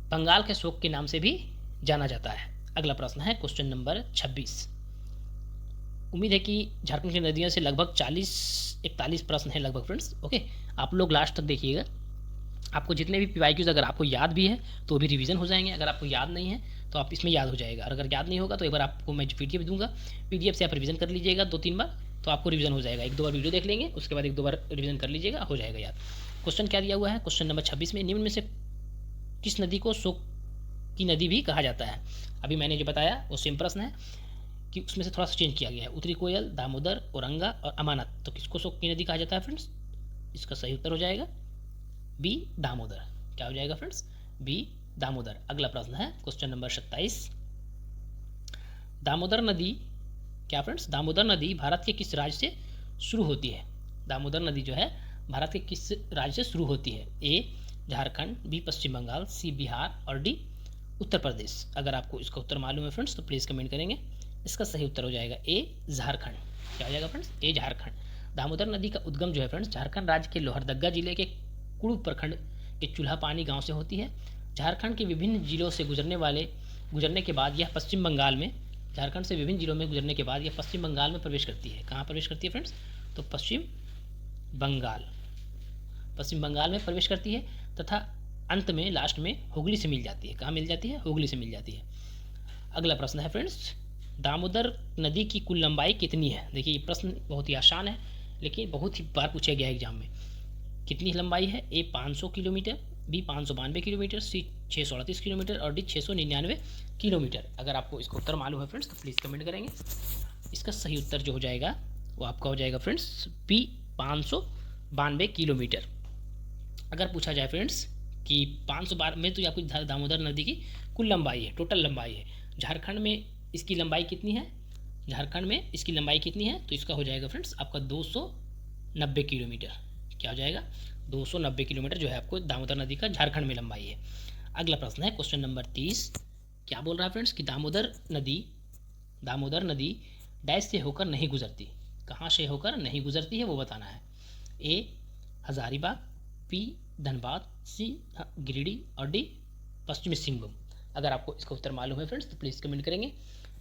बंगाल के शोक के नाम से भी जाना जाता है। अगला प्रश्न है क्वेश्चन नंबर 26। उम्मीद है कि झारखंड की नदियों से लगभग 40-41 प्रश्न है लगभग फ्रेंड्स। ओके, आप लोग लास्ट तक देखिएगा। आपको जितने भी PYQs अगर आपको याद भी है तो भी रिवीजन हो जाएंगे, अगर आपको याद नहीं है तो आप इसमें याद हो जाएगा, और अगर याद नहीं होगा तो एक बार आपको मैं PDF दूंगा, PDF से आप रिवीजन कर लीजिएगा 2-3 बार, तो आपको रिवीजन हो जाएगा। 1-2 बार वीडियो देख लेंगे, उसके बाद 1-2 बार रिवीजन कर लीजिएगा, हो जाएगा याद। क्वेश्चन क्या दिया हुआ है क्वेश्चन नंबर 26 में? निम्न में से किस नदी को शोक की नदी भी कहा जाता है? अभी मैंने जो बताया वो सेम प्रश्न है कि उसमें से थोड़ा सा चेंज किया गया है। उत्तरी कोयल, दामोदर, औरंगा और अमानत। तो किसको शोक की नदी कहा जाता है फ्रेंड्स? इसका सही उत्तर हो जाएगा बी दामोदर। क्या हो जाएगा फ्रेंड्स? बी दामोदर। अगला प्रश्न है क्वेश्चन नंबर 27। दामोदर नदी क्या फ्रेंड्स? दामोदर नदी भारत के किस राज्य से शुरू होती है? दामोदर नदी जो है भारत के किस राज्य से शुरू होती है? ए झारखंड, बी पश्चिम बंगाल, सी बिहार और डी उत्तर प्रदेश। अगर आपको इसका उत्तर मालूम है फ्रेंड्स तो प्लीज़ कमेंट करेंगे। इसका सही उत्तर हो जाएगा ए झारखंड। क्या हो जाएगा फ्रेंड्स? ए झारखंड। दामोदर नदी का उद्गम जो है फ्रेंड्स झारखंड राज्य के लोहरदग्गा जिले के कुड़ू प्रखंड के चूल्हा पानी गांव से होती है। झारखंड के विभिन्न जिलों से गुजरने के बाद यह पश्चिम बंगाल में, झारखंड से विभिन्न जिलों में गुजरने के बाद यह पश्चिम बंगाल में प्रवेश करती है। कहाँ प्रवेश करती है फ्रेंड्स? तो पश्चिम बंगाल में प्रवेश करती है तथा अंत में लास्ट में हुगली से मिल जाती है। कहाँ मिल जाती है? हुगली से मिल जाती है। अगला प्रश्न है फ्रेंड्स, दामोदर नदी की कुल लंबाई कितनी है? देखिए ये प्रश्न बहुत ही आसान है लेकिन बहुत ही बार पूछा गया है एग्जाम में। कितनी लंबाई है? ए 500 किलोमीटर, बी 592 किलोमीटर, सी 638 किलोमीटर और डी 699 किलोमीटर। अगर आपको इसका उत्तर मालूम है फ्रेंड्स तो प्लीज़ कमेंट करेंगे। इसका सही उत्तर जो हो जाएगा वो आपका हो जाएगा फ्रेंड्स बी 592 किलोमीटर। अगर पूछा जाए फ्रेंड्स कि 512 में, तो ये आपकी दामोदर नदी की कुल लंबाई है, टोटल लंबाई है। झारखंड में इसकी लंबाई कितनी है, झारखंड में इसकी लंबाई कितनी है, तो इसका हो जाएगा फ्रेंड्स आपका 290 किलोमीटर। क्या हो जाएगा 290 किलोमीटर जो है आपको दामोदर नदी का झारखंड में लंबाई है। अगला प्रश्न है क्वेश्चन नंबर 30। क्या बोल रहा है फ्रेंड्स कि दामोदर नदी डैश से होकर नहीं गुजरती। कहाँ से होकर नहीं गुजरती है वो बताना है। ए हजारीबाग, बी धनबाद, सी गिरिडीह और डी पश्चिमी सिंहभूम। अगर आपको इसका उत्तर मालूम है फ्रेंड्स तो प्लीज़ कमेंट करेंगे।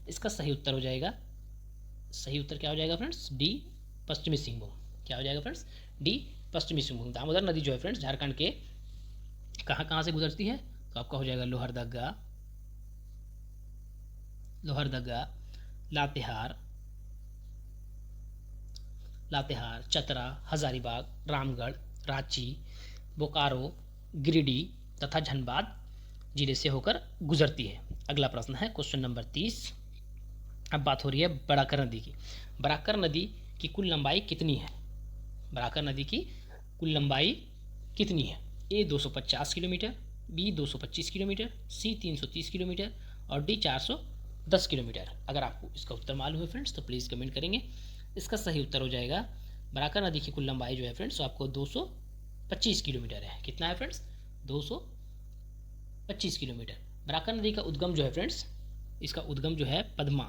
इसका सही उत्तर हो जाएगा, सही उत्तर क्या हो जाएगा फ्रेंड्स डी पश्चिमी सिंहभूम। क्या हो जाएगा फ्रेंड्स डी पश्चिमी सिंहभूम। दामोदर नदी जो है फ्रेंड्स झारखंड के कहाँ कहाँ से गुजरती है, तो आपका हो जाएगा लोहरदगा, लातेहार, चतरा, हजारीबाग, रामगढ़, रांची, बोकारो, गिरिडीह तथा धनबाद जिले से होकर गुजरती है। अगला प्रश्न है क्वेश्चन नंबर 30। अब बात हो रही है बराकर नदी की। बराकर नदी की कुल लंबाई कितनी है, बराकर नदी की कुल लंबाई कितनी है। ए 250 किलोमीटर, बी 225 किलोमीटर, सी 330 किलोमीटर और डी 410 किलोमीटर। अगर आपको इसका उत्तर मालूम है फ्रेंड्स तो प्लीज़ कमेंट करेंगे। इसका सही उत्तर हो जाएगा बराकर नदी की कुल लंबाई जो है फ्रेंड्स तो आपको 225 किलोमीटर है। कितना है फ्रेंड्स 225 किलोमीटर। बराकर नदी का उद्गम जो है फ्रेंड्स, इसका उद्गम जो है पद्मा,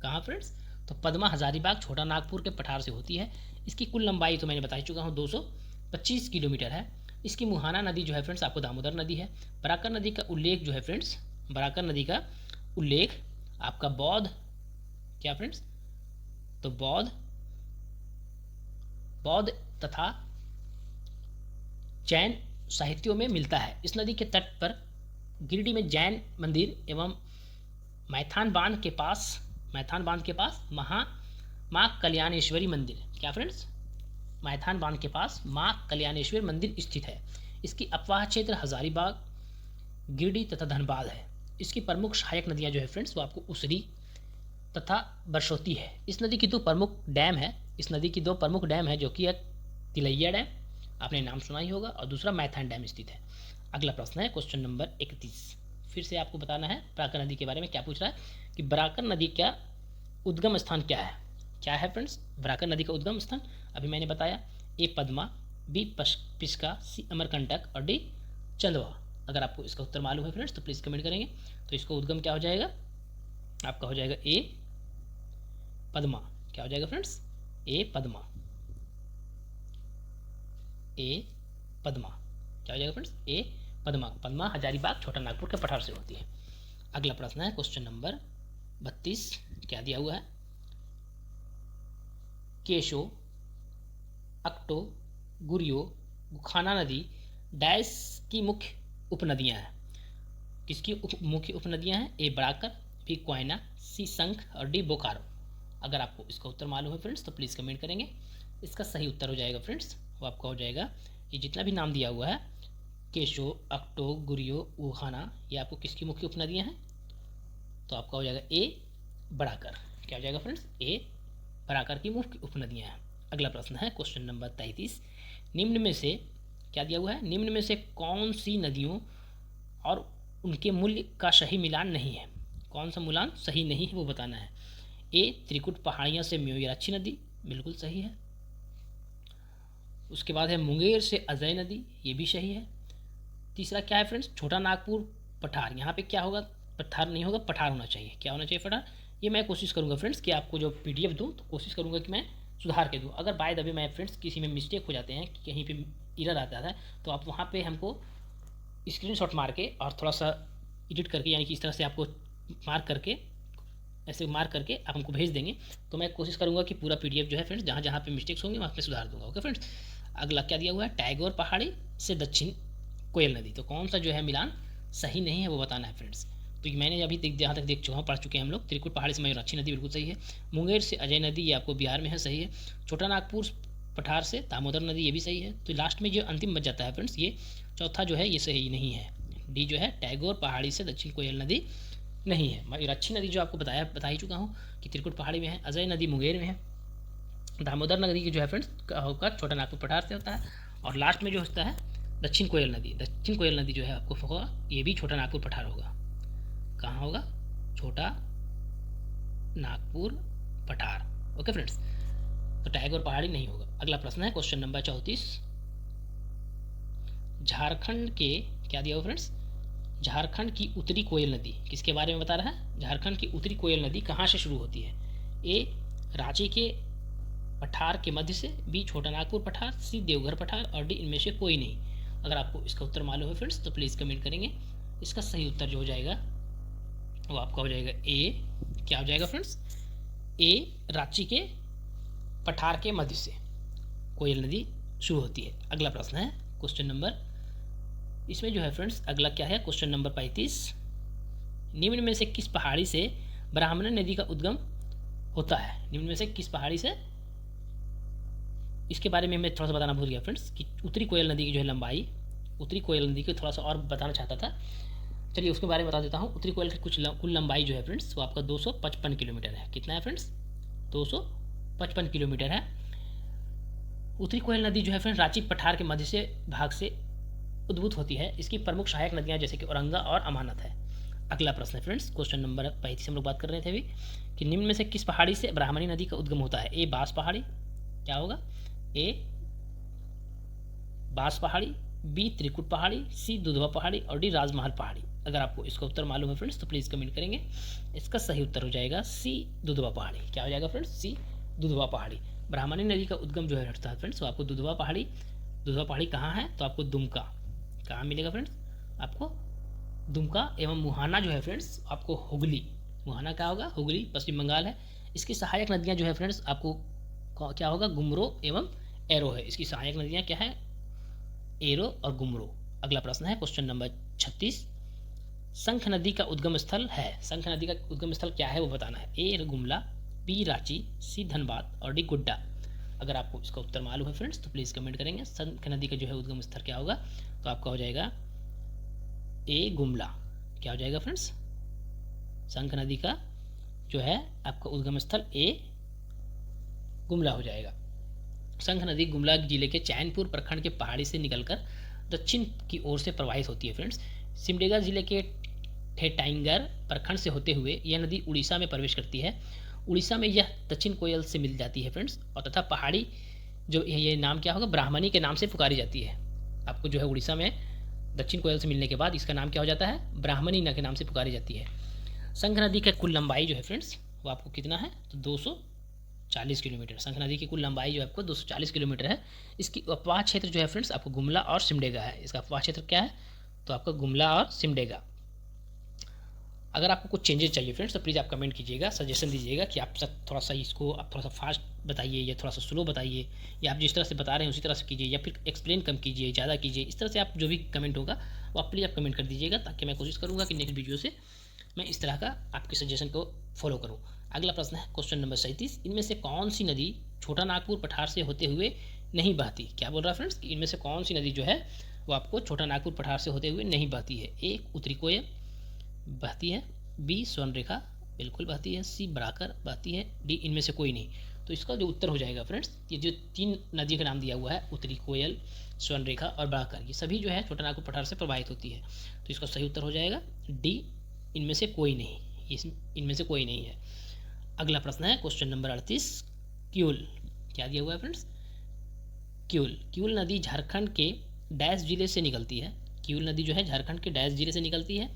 कहाँ फ्रेंड्स, तो पद्मा हजारीबाग छोटा नागपुर के पठार से होती है। इसकी कुल लंबाई तो मैंने बता चुका हूँ 225 किलोमीटर है। इसकी मुहाना नदी जो है फ्रेंड्स आपको दामोदर नदी है। बराकर नदी का उल्लेख जो है फ्रेंड्स, बराकर नदी का उल्लेख आपका बौद्ध, क्या फ्रेंड्स, तो बौद्ध तथा जैन साहित्यों में मिलता है। इस नदी के तट पर गिरिडीह में जैन मंदिर एवं मैथान बांध के पास माँ कल्याणेश्वरी मंदिर, क्या फ्रेंड्स, मैथान बांध के पास माँ कल्याणेश्वरी मंदिर स्थित है। इसकी अपवाह क्षेत्र हजारीबाग, गिरिडीह तथा धनबाद है। इसकी प्रमुख सहायक नदियाँ जो है फ्रेंड्स वो आपको उसरी तथा बरसोती है। इस नदी की दो प्रमुख डैम है, जो कि एक तिलैया डैम आपने नाम सुना ही होगा और दूसरा मैथान डैम स्थित है। अगला प्रश्न है क्वेश्चन नंबर 31। फिर से आपको बताना है बराकर नदी के बारे में। क्या पूछ रहा है कि बराकर नदी का उद्गम स्थान क्या है। क्या है फ्रेंड्स बराकर नदी का उद्गम स्थान, अभी मैंने बताया, ए पद्मा, बी पिस्का, सी अमरकंटक और डी चंदवा। अगर आपको इसका उत्तर मालूम है फ्रेंड्स तो प्लीज़ कमेंट करेंगे। तो इसका उद्गम क्या हो जाएगा, आपका हो जाएगा ए पद्मा। क्या हो जाएगा फ्रेंड्स ए पद्मा, क्या हो जाएगा फ्रेंड्स ए पद्मा। पद्मा हजारीबाग छोटा नागपुर के पठार से होती है। अगला प्रश्न है क्वेश्चन नंबर 32। क्या दिया हुआ है, केशो, अक्टो, गुरियो, गुखाना नदी डैश की मुख्य उपनदियां हैं। किसकी मुख्य उपनदियां हैं, ए बराकर, बी कोयना, सी संख और डी बोकारो। अगर आपको इसका उत्तर मालूम है फ्रेंड्स तो प्लीज़ कमेंट करेंगे। इसका सही उत्तर हो जाएगा फ्रेंड्स वो आपका हो जाएगा, ये जितना भी नाम दिया हुआ है केशो, अक्टो, गुरियो, गुखाना, ये आपको किसकी मुख्य उपनदियां हैं, तो आपका हो जाएगा ए बराकर। क्या हो जाएगा फ्रेंड्स ए बराकर की मुख्य उपनदियां हैं। अगला प्रश्न है क्वेश्चन नंबर 33। निम्न में से क्या दिया हुआ है, निम्न में से कौन सी नदियों और उनके मूल्य का सही मिलान नहीं है। कौन सा मिलान सही नहीं है वो बताना है। ए त्रिकुट पहाड़ियाँ से मयूराक्षी नदी, बिल्कुल सही है। उसके बाद है मुंगेर से अजय नदी, ये भी सही है। तीसरा क्या है फ्रेंड्स, छोटा नागपुर पठार, यहाँ पे क्या होगा, पठार नहीं होगा, पठार होना चाहिए। क्या होना चाहिए, पठार। ये मैं कोशिश करूँगा फ्रेंड्स कि आपको जो PDF दूँ तो कोशिश करूँगा कि मैं सुधार के दूँ। अगर बाय द वे मैं फ्रेंड्स किसी में मिस्टेक हो जाते हैं कि कहीं पे एरर आता है तो आप वहाँ पे हमको स्क्रीनशॉट मार के और थोड़ा सा एडिट करके, यानी कि इस तरह से आपको मार्क करके, ऐसे मार्क करके आप हमको भेज देंगे तो मैं कोशिश करूँगा कि पूरा PDF जो है फ्रेंड्स जहाँ जहाँ पे मिस्टेक्स होंगे वहाँ पे सुधार दूँगा। Okay friends. अगला क्या दिया हुआ है, टैगोर पहाड़ी से दक्षिण कोयल नदी, तो कौन सा जो है मिलान सही नहीं है वो बताना है फ्रेंड्स। तो मैंने अभी जहाँ तक देख चुका हूँ, पढ़ चुके हैं हम लोग। त्रिकुट पहाड़ी से मयूराक्षी नदी बिल्कुल सही है। मुंगेर से अजय नदी ये आपको बिहार में है, सही है। छोटा नागपुर पठार से दामोदर नदी ये भी सही है। तो लास्ट में जो अंतिम बच जाता है फ्रेंड्स, ये चौथा जो है ये सही नहीं है। डी जो है टैगोर पहाड़ी से दक्षिण कोयल नदी नहीं है। मयूराक्षी नदी जो आपको बता ही चुका हूँ कि त्रिकुट पहाड़ी में है। अजय नदी मुंगेर में है। दामोदर नदी की जो है फ्रेंड्स होकर छोटा नागपुर पठार से होता है। और लास्ट में जो होता है दक्षिण कोयल नदी। दक्षिण कोयल नदी जो है आपको होगा, ये भी छोटा नागपुर पठार होगा। कहाँ होगा? छोटा नागपुर पठार। ओके फ्रेंड्स, तो टैगोर पहाड़ी नहीं होगा। अगला प्रश्न है क्वेश्चन नंबर 34। झारखंड के क्या दिया हुआ फ्रेंड्स? झारखंड की उत्तरी कोयल नदी किसके बारे में बता रहा है? झारखंड की उत्तरी कोयल नदी कहाँ से शुरू होती है? ए रांची के पठार के मध्य से, बी छोटा नागपुर पठार, सी देवघर पठार और डी इनमें से कोई नहीं। अगर आपको इसका उत्तर मालूम है फ्रेंड्स तो प्लीज़ कमेंट करेंगे। इसका सही उत्तर जो हो जाएगा वो आपका हो जाएगा ए। क्या हो जाएगा फ्रेंड्स? ए रांची के पठार के मध्य से कोयल नदी शुरू होती है। अगला प्रश्न है क्वेश्चन नंबर, इसमें जो है फ्रेंड्स अगला क्या है? Question number 35। निम्न में से किस पहाड़ी से ब्राह्मणी नदी का उद्गम होता है? निम्न में से किस पहाड़ी से, इसके बारे में मैं थोड़ा सा बताना भूल गया फ्रेंड्स कि उत्तरी कोयल नदी की जो है लंबाई, उत्तरी कोयल नदी की थोड़ा सा और बताना चाहता था। चलिए उसके बारे में बता देता हूँ। उत्तरी कोयल की कुल लंबाई जो है फ्रेंड्स वो आपका 255 किलोमीटर है। कितना है फ्रेंड्स? 255 किलोमीटर है। उत्तरी कोयल नदी जो है फ्रेंड्स रांची पठार के मध्य से भाग से उद्भूत होती है। इसकी प्रमुख सहायक नदियाँ जैसे कि औरंगा और अमानत है। अगला प्रश्न है फ्रेंड्स क्वेश्चन नंबर 35 हम लोग बात कर रहे थे अभी कि निम्न में से किस पहाड़ी से ब्राह्मणी नदी का उद्गम होता है? ए बांस पहाड़ी, क्या होगा? ए बांस पहाड़ी, बी त्रिकुट पहाड़ी, सी दुधवा पहाड़ी और डी राजमहल पहाड़ी। अगर आपको इसका उत्तर मालूम है फ्रेंड्स तो प्लीज़ कमेंट करेंगे। इसका सही उत्तर हो जाएगा सी दुधवा पहाड़ी। क्या हो जाएगा फ्रेंड्स? सी दुधवा पहाड़ी। ब्राह्मणी नदी का उद्गम जो है हटता है फ्रेंड्स तो आपको दुधवा पहाड़ी। दुधवा पहाड़ी कहाँ है? तो आपको दुमका, कहाँ मिलेगा फ्रेंड्स? आपको दुमका एवं मुहाना जो है फ्रेंड्स आपको हुगली, मुहाना क्या होगा? हुगली पश्चिम बंगाल है। इसकी सहायक नदियाँ जो है फ्रेंड्स आपको क्या होगा? गुमरो एवं एरो है। इसकी सहायक नदियाँ क्या है? एरो और गुमरो। अगला प्रश्न है क्वेश्चन नंबर 36। शंख नदी का उद्गम स्थल है। शंख नदी का उद्गम स्थल क्या है वो बताना है। ए गुमला, बी रांची, सी धनबाद और डी गोड्डा। अगर आपको इसका उत्तर मालूम है फ्रेंड्स तो प्लीज़ कमेंट करेंगे। शंख नदी का जो है उद्गम स्थल क्या होगा? तो आपका हो जाएगा ए गुमला। क्या हो जाएगा फ्रेंड्स? शंख नदी का जो है आपका उद्गम स्थल ए गुमला हो जाएगा। शंख नदी गुमला जिले के चैनपुर प्रखंड के पहाड़ी से निकलकर दक्षिण की ओर से प्रवाहित होती है फ्रेंड्स। सिमडेगा जिले के ठेटाइंगर प्रखंड से होते हुए यह नदी उड़ीसा में प्रवेश करती है। उड़ीसा में यह दक्षिण कोयल से मिल जाती है फ्रेंड्स और तथा पहाड़ी जो ये नाम क्या होगा? ब्राह्मणी के नाम से पुकारी जाती है। आपको जो है उड़ीसा में दक्षिण कोयल से मिलने के बाद इसका नाम क्या हो जाता है? ब्राह्मणी के नाम से पुकारी जाती है। शंख नदी का कुल लंबाई जो है फ्रेंड्स वो आपको कितना है? तो 240 किलोमीटर। शंख नदी की कुल लंबाई जो है आपको 240 किलोमीटर है। इसकी अपवाह क्षेत्र जो है फ्रेंड्स आपको गुमला और सिमडेगा है। इसका अपवाह क्षेत्र क्या है? तो आपका गुमला और सिमडेगा। अगर आपको कुछ चेंजेस चाहिए फ्रेंड्स तो प्लीज़ आप कमेंट कीजिएगा, सजेशन दीजिएगा कि आप सब थोड़ा सा इसको आप थोड़ा सा फास्ट बताइए या थोड़ा सा स्लो बताइए, या आप जिस तरह से बता रहे हैं उसी तरह से कीजिए, या फिर एक्सप्लेन कम कीजिए, ज़्यादा कीजिए। इस तरह से आप जो भी कमेंट होगा वो आप प्लीज़ आप कमेंट कर दीजिएगा ताकि मैं कोशिश करूँगा कि नेक्स्ट वीडियो से मैं इस तरह का आपके सजेशन को फॉलो करूँ। अगला प्रश्न है क्वेश्चन नंबर 37। इनमें से कौन सी नदी छोटा नागपुर पठार से होते हुए नहीं बहती? क्या बोल रहा है फ्रेंड्स कि इनमें से कौन सी नदी जो है वो आपको छोटा नागपुर पठार से होते हुए नहीं बहती है? ए उत्तरी कोयल बहती है, बी स्वर्णरेखा बिल्कुल बहती है, सी बराकर बहती है, डी इनमें से कोई नहीं। तो इसका जो उत्तर हो जाएगा फ्रेंड्स, ये जो 3 नदियों का नाम दिया हुआ है उत्तरी कोयल, स्वर्णरेखा और बराकर, ये सभी जो है छोटा नागपुर पठार से प्रवाहित होती है। तो इसका सही उत्तर हो जाएगा डी इनमें से कोई नहीं, इनमें से कोई नहीं है। अगला प्रश्न है क्वेश्चन नंबर 38। क्यूल क्या दिया हुआ है फ्रेंड्स? क्यूल नदी झारखंड के डैश जिले से निकलती है। क्यूल नदी जो है झारखंड के डैश जिले से निकलती है।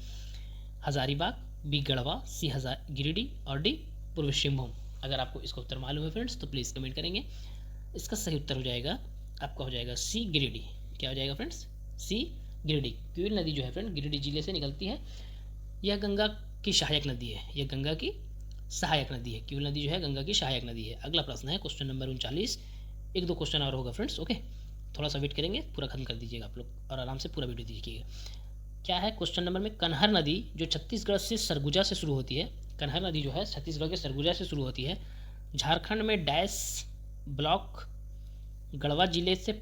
हजारीबाग, बी गढ़वा, सी गिरिडीह और डी पूर्वी सिंहभूम। अगर आपको इसका उत्तर मालूम है फ्रेंड्स तो प्लीज़ कमेंट करेंगे। इसका सही उत्तर हो जाएगा आपका हो जाएगा सी गिरिडीह। क्या हो जाएगा फ्रेंड्स? सी गिरिडीह। क्यूल नदी जो है फ्रेंड गिरिडीह जिले से निकलती है। यह गंगा की सहायक नदी है। यह गंगा की सहायक नदी है। क्यूल नदी जो है गंगा की सहायक नदी है। अगला प्रश्न है क्वेश्चन नंबर 39। 1-2 क्वेश्चन और होगा फ्रेंड्स, ओके, थोड़ा सा वेट करेंगे, पूरा खत्म कर दीजिएगा आप लोग और आराम से पूरा वीडियो देखिएगा। क्या है क्वेश्चन नंबर में? कन्हर नदी जो छत्तीसगढ़ से सरगुजा से शुरू होती है। कन्हर नदी जो है छत्तीसगढ़ के सरगुजा से शुरू होती है। झारखंड में डैश ब्लॉक गढ़वा जिले से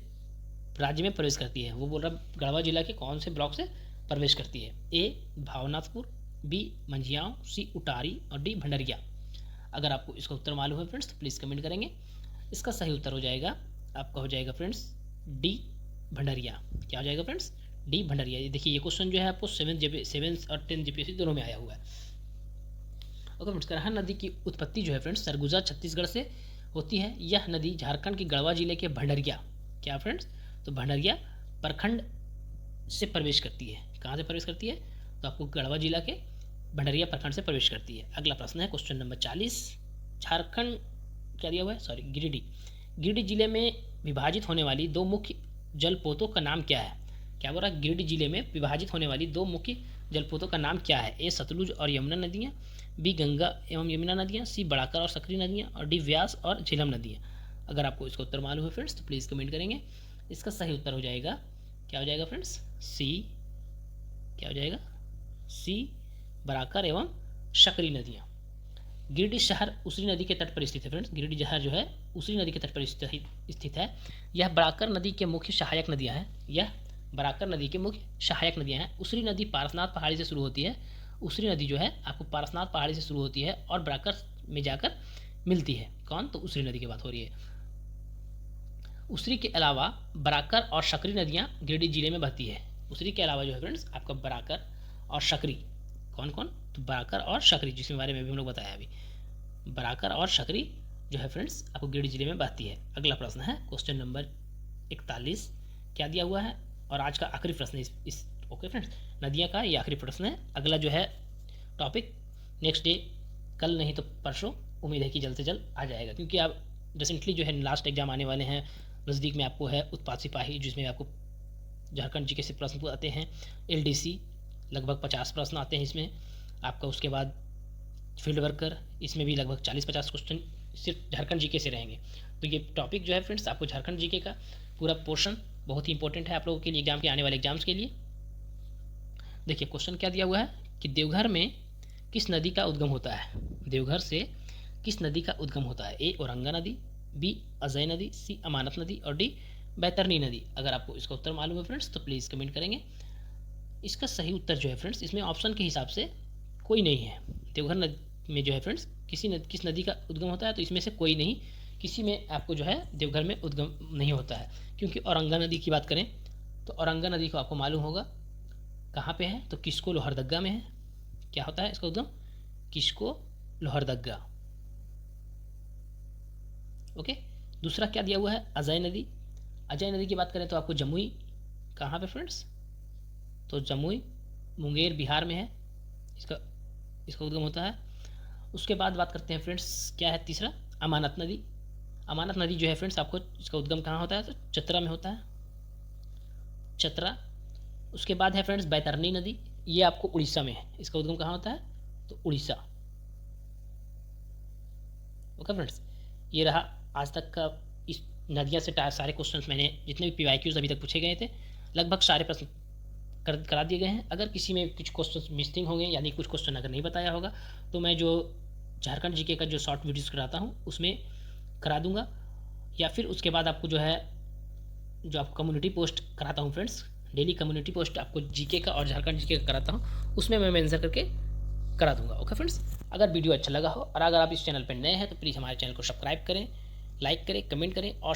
राज्य में प्रवेश करती है। वो बोल रहा गढ़वा जिला के कौन से ब्लॉक से प्रवेश करती है? ए भावनाथपुर, बी मंझियाओं, सी उटारी और डी भंडरिया। अगर आपको इसका उत्तर मालूम है फ्रेंड्स तो प्लीज़ कमेंट करेंगे। इसका सही उत्तर हो जाएगा आपका, हो जाएगा फ्रेंड्स डी भंडरिया। क्या हो जाएगा फ्रेंड्स? डी भंडरिया। ये देखिए, ये क्वेश्चन जो है आपको 7 और 10 जीपीएससी दोनों में आया हुआ है। ओके फ्रेंड्स, करहा नदी की उत्पत्ति जो है फ्रेंड्स सरगुजा छत्तीसगढ़ से होती है। यह नदी झारखंड के गढ़वा जिले के भंडरिया, क्या फ्रेंड्स, तो भंडरिया प्रखंड से प्रवेश करती है। कहाँ से प्रवेश करती है? तो आपको गढ़वा जिला के भंडरिया प्रखंड से प्रवेश करती है। अगला प्रश्न है क्वेश्चन नंबर 40। झारखंड क्या दिया हुआ है, सॉरी गिरिडीह जिले में विभाजित होने वाली दो मुख्य जलपोतों का नाम क्या है? क्या बोल रहा है? गिरिडीह जिले में विभाजित होने वाली दो मुख्य जलपोतों का नाम क्या है? ए सतलुज और यमुना नदियाँ, बी गंगा एवं यमुना नदियाँ, सी बड़ाकर और सकरी नदियाँ और डी व्यास और झेलम नदियाँ। अगर आपको इसका उत्तर मालूम है फ्रेंड्स तो प्लीज़ कमेंट करेंगे। इसका सही उत्तर हो जाएगा, क्या हो जाएगा फ्रेंड्स? सी। क्या हो जाएगा? सी बराकर एवं सकरी नदियाँ। गिरिडीह शहर उसरी नदी के तट पर स्थित है फ्रेंड्स। गिरिडीह शहर जो है उसरी नदी के तट पर स्थित है। यह बराकर नदी के मुख्य सहायक नदियाँ हैं। यह बराकर नदी के मुख्य सहायक नदियाँ हैं। उसरी नदी पारसनाथ पहाड़ी से शुरू होती है। उसरी नदी जो है आपको पारसनाथ पहाड़ी से शुरू होती है और बराकर में जाकर मिलती है। कौन? तो उसरी नदी की बात हो रही है। उसरी के अलावा बराकर और सकरी नदियाँ गिरिडीह जिले में बहती है। उसरी के अलावा जो है फ्रेंड्स आपका बराकर और सकरी, कौन कौन? तो बराकर और सकरी, जिसके बारे में भी हम लोग बताया अभी। बराकर और सकरी जो है फ्रेंड्स आपको गिरिडीह जिले में बहती है। अगला प्रश्न है क्वेश्चन नंबर 41। क्या दिया हुआ है? और आज का आखिरी प्रश्न इस ओके फ्रेंड्स, नदियाँ का ये आखिरी प्रश्न है। अगला जो है टॉपिक नेक्स्ट डे, कल नहीं तो परसों, उम्मीद है कि जल्द से जल्द आ जाएगा, क्योंकि आप रिसेंटली जो है लास्ट एग्जाम आने वाले हैं। नज़दीक में आपको है उत्पाद सिपाही, जिसमें आपको झारखंड जीके से प्रश्न आते हैं। एलडीसी लगभग 50 प्रश्न आते हैं इसमें आपका। उसके बाद फील्ड वर्कर, इसमें भी लगभग 40-50 क्वेश्चन सिर्फ झारखंड जीके से रहेंगे। तो ये टॉपिक जो है फ्रेंड्स आपको झारखंड जीके का पूरा पोर्शन बहुत ही इंपॉर्टेंट है आप लोगों के लिए, एग्जाम के आने वाले एग्जाम्स के लिए। देखिए क्वेश्चन क्या दिया हुआ है कि देवघर में किस नदी का उद्गम होता है? देवघर से किस नदी का उद्गम होता है? ए औरंगा नदी, बी अजय नदी, सी अमानत नदी और डी बैतरनी नदी। अगर आपको इसका उत्तर मालूम है फ्रेंड्स तो प्लीज़ कमेंट करेंगे। इसका सही उत्तर जो है फ्रेंड्स इसमें ऑप्शन के हिसाब से कोई नहीं है। देवघर नदी में जो है फ्रेंड्स किस नदी का उद्गम होता है? तो इसमें से कोई नहीं, किसी में आपको जो है देवघर में उद्गम नहीं होता है। क्योंकि औरंगा नदी की बात करें तो औरंगा नदी को आपको मालूम होगा कहाँ पे है, तो किस्को लोहरदग्गा में है। क्या होता है इसका उद्गम? किस्को लोहरदग्गा। ओके, दूसरा क्या दिया हुआ है? अजय नदी। अजय नदी की बात करें तो आपको जमुई, कहाँ पे फ्रेंड्स? तो जमुई मुंगेर बिहार में है, इसका उद्गम होता है। उसके बाद बात करते हैं फ्रेंड्स, क्या है तीसरा? अमानत नदी। अमानत नदी जो है फ्रेंड्स आपको इसका उद्गम कहाँ होता है? तो चतरा में होता है, चतरा। उसके बाद है फ्रेंड्स बैतरनी नदी, ये आपको उड़ीसा में है। इसका उद्गम कहाँ होता है? तो उड़ीसा। ओके फ्रेंड्स, ये रहा आज तक का इस नदियाँ से सारे क्वेश्चंस। मैंने जितने भी पीवाईक्यूज अभी तक पूछे गए थे लगभग सारे प्रश्न करा दिए गए हैं। अगर किसी में कुछ क्वेश्चन मिसिंग होंगे, यानी कुछ क्वेश्चन अगर नहीं बताया होगा, तो मैं जो झारखंड जीके का जो शॉर्ट वीडियोस कराता हूँ उसमें करा दूंगा, या फिर उसके बाद आपको जो है जो आपको कम्युनिटी पोस्ट कराता हूँ फ्रेंड्स, डेली कम्युनिटी पोस्ट आपको जीके का और झारखंड जीके का कराता हूँ, उसमें मैं मेंशन करके करा दूंगा। ओके फ्रेंड्स, अगर वीडियो अच्छा लगा हो और अगर आप इस चैनल पर नए हैं तो प्लीज़ हमारे चैनल को सब्सक्राइब करें, लाइक करें, कमेंट करें और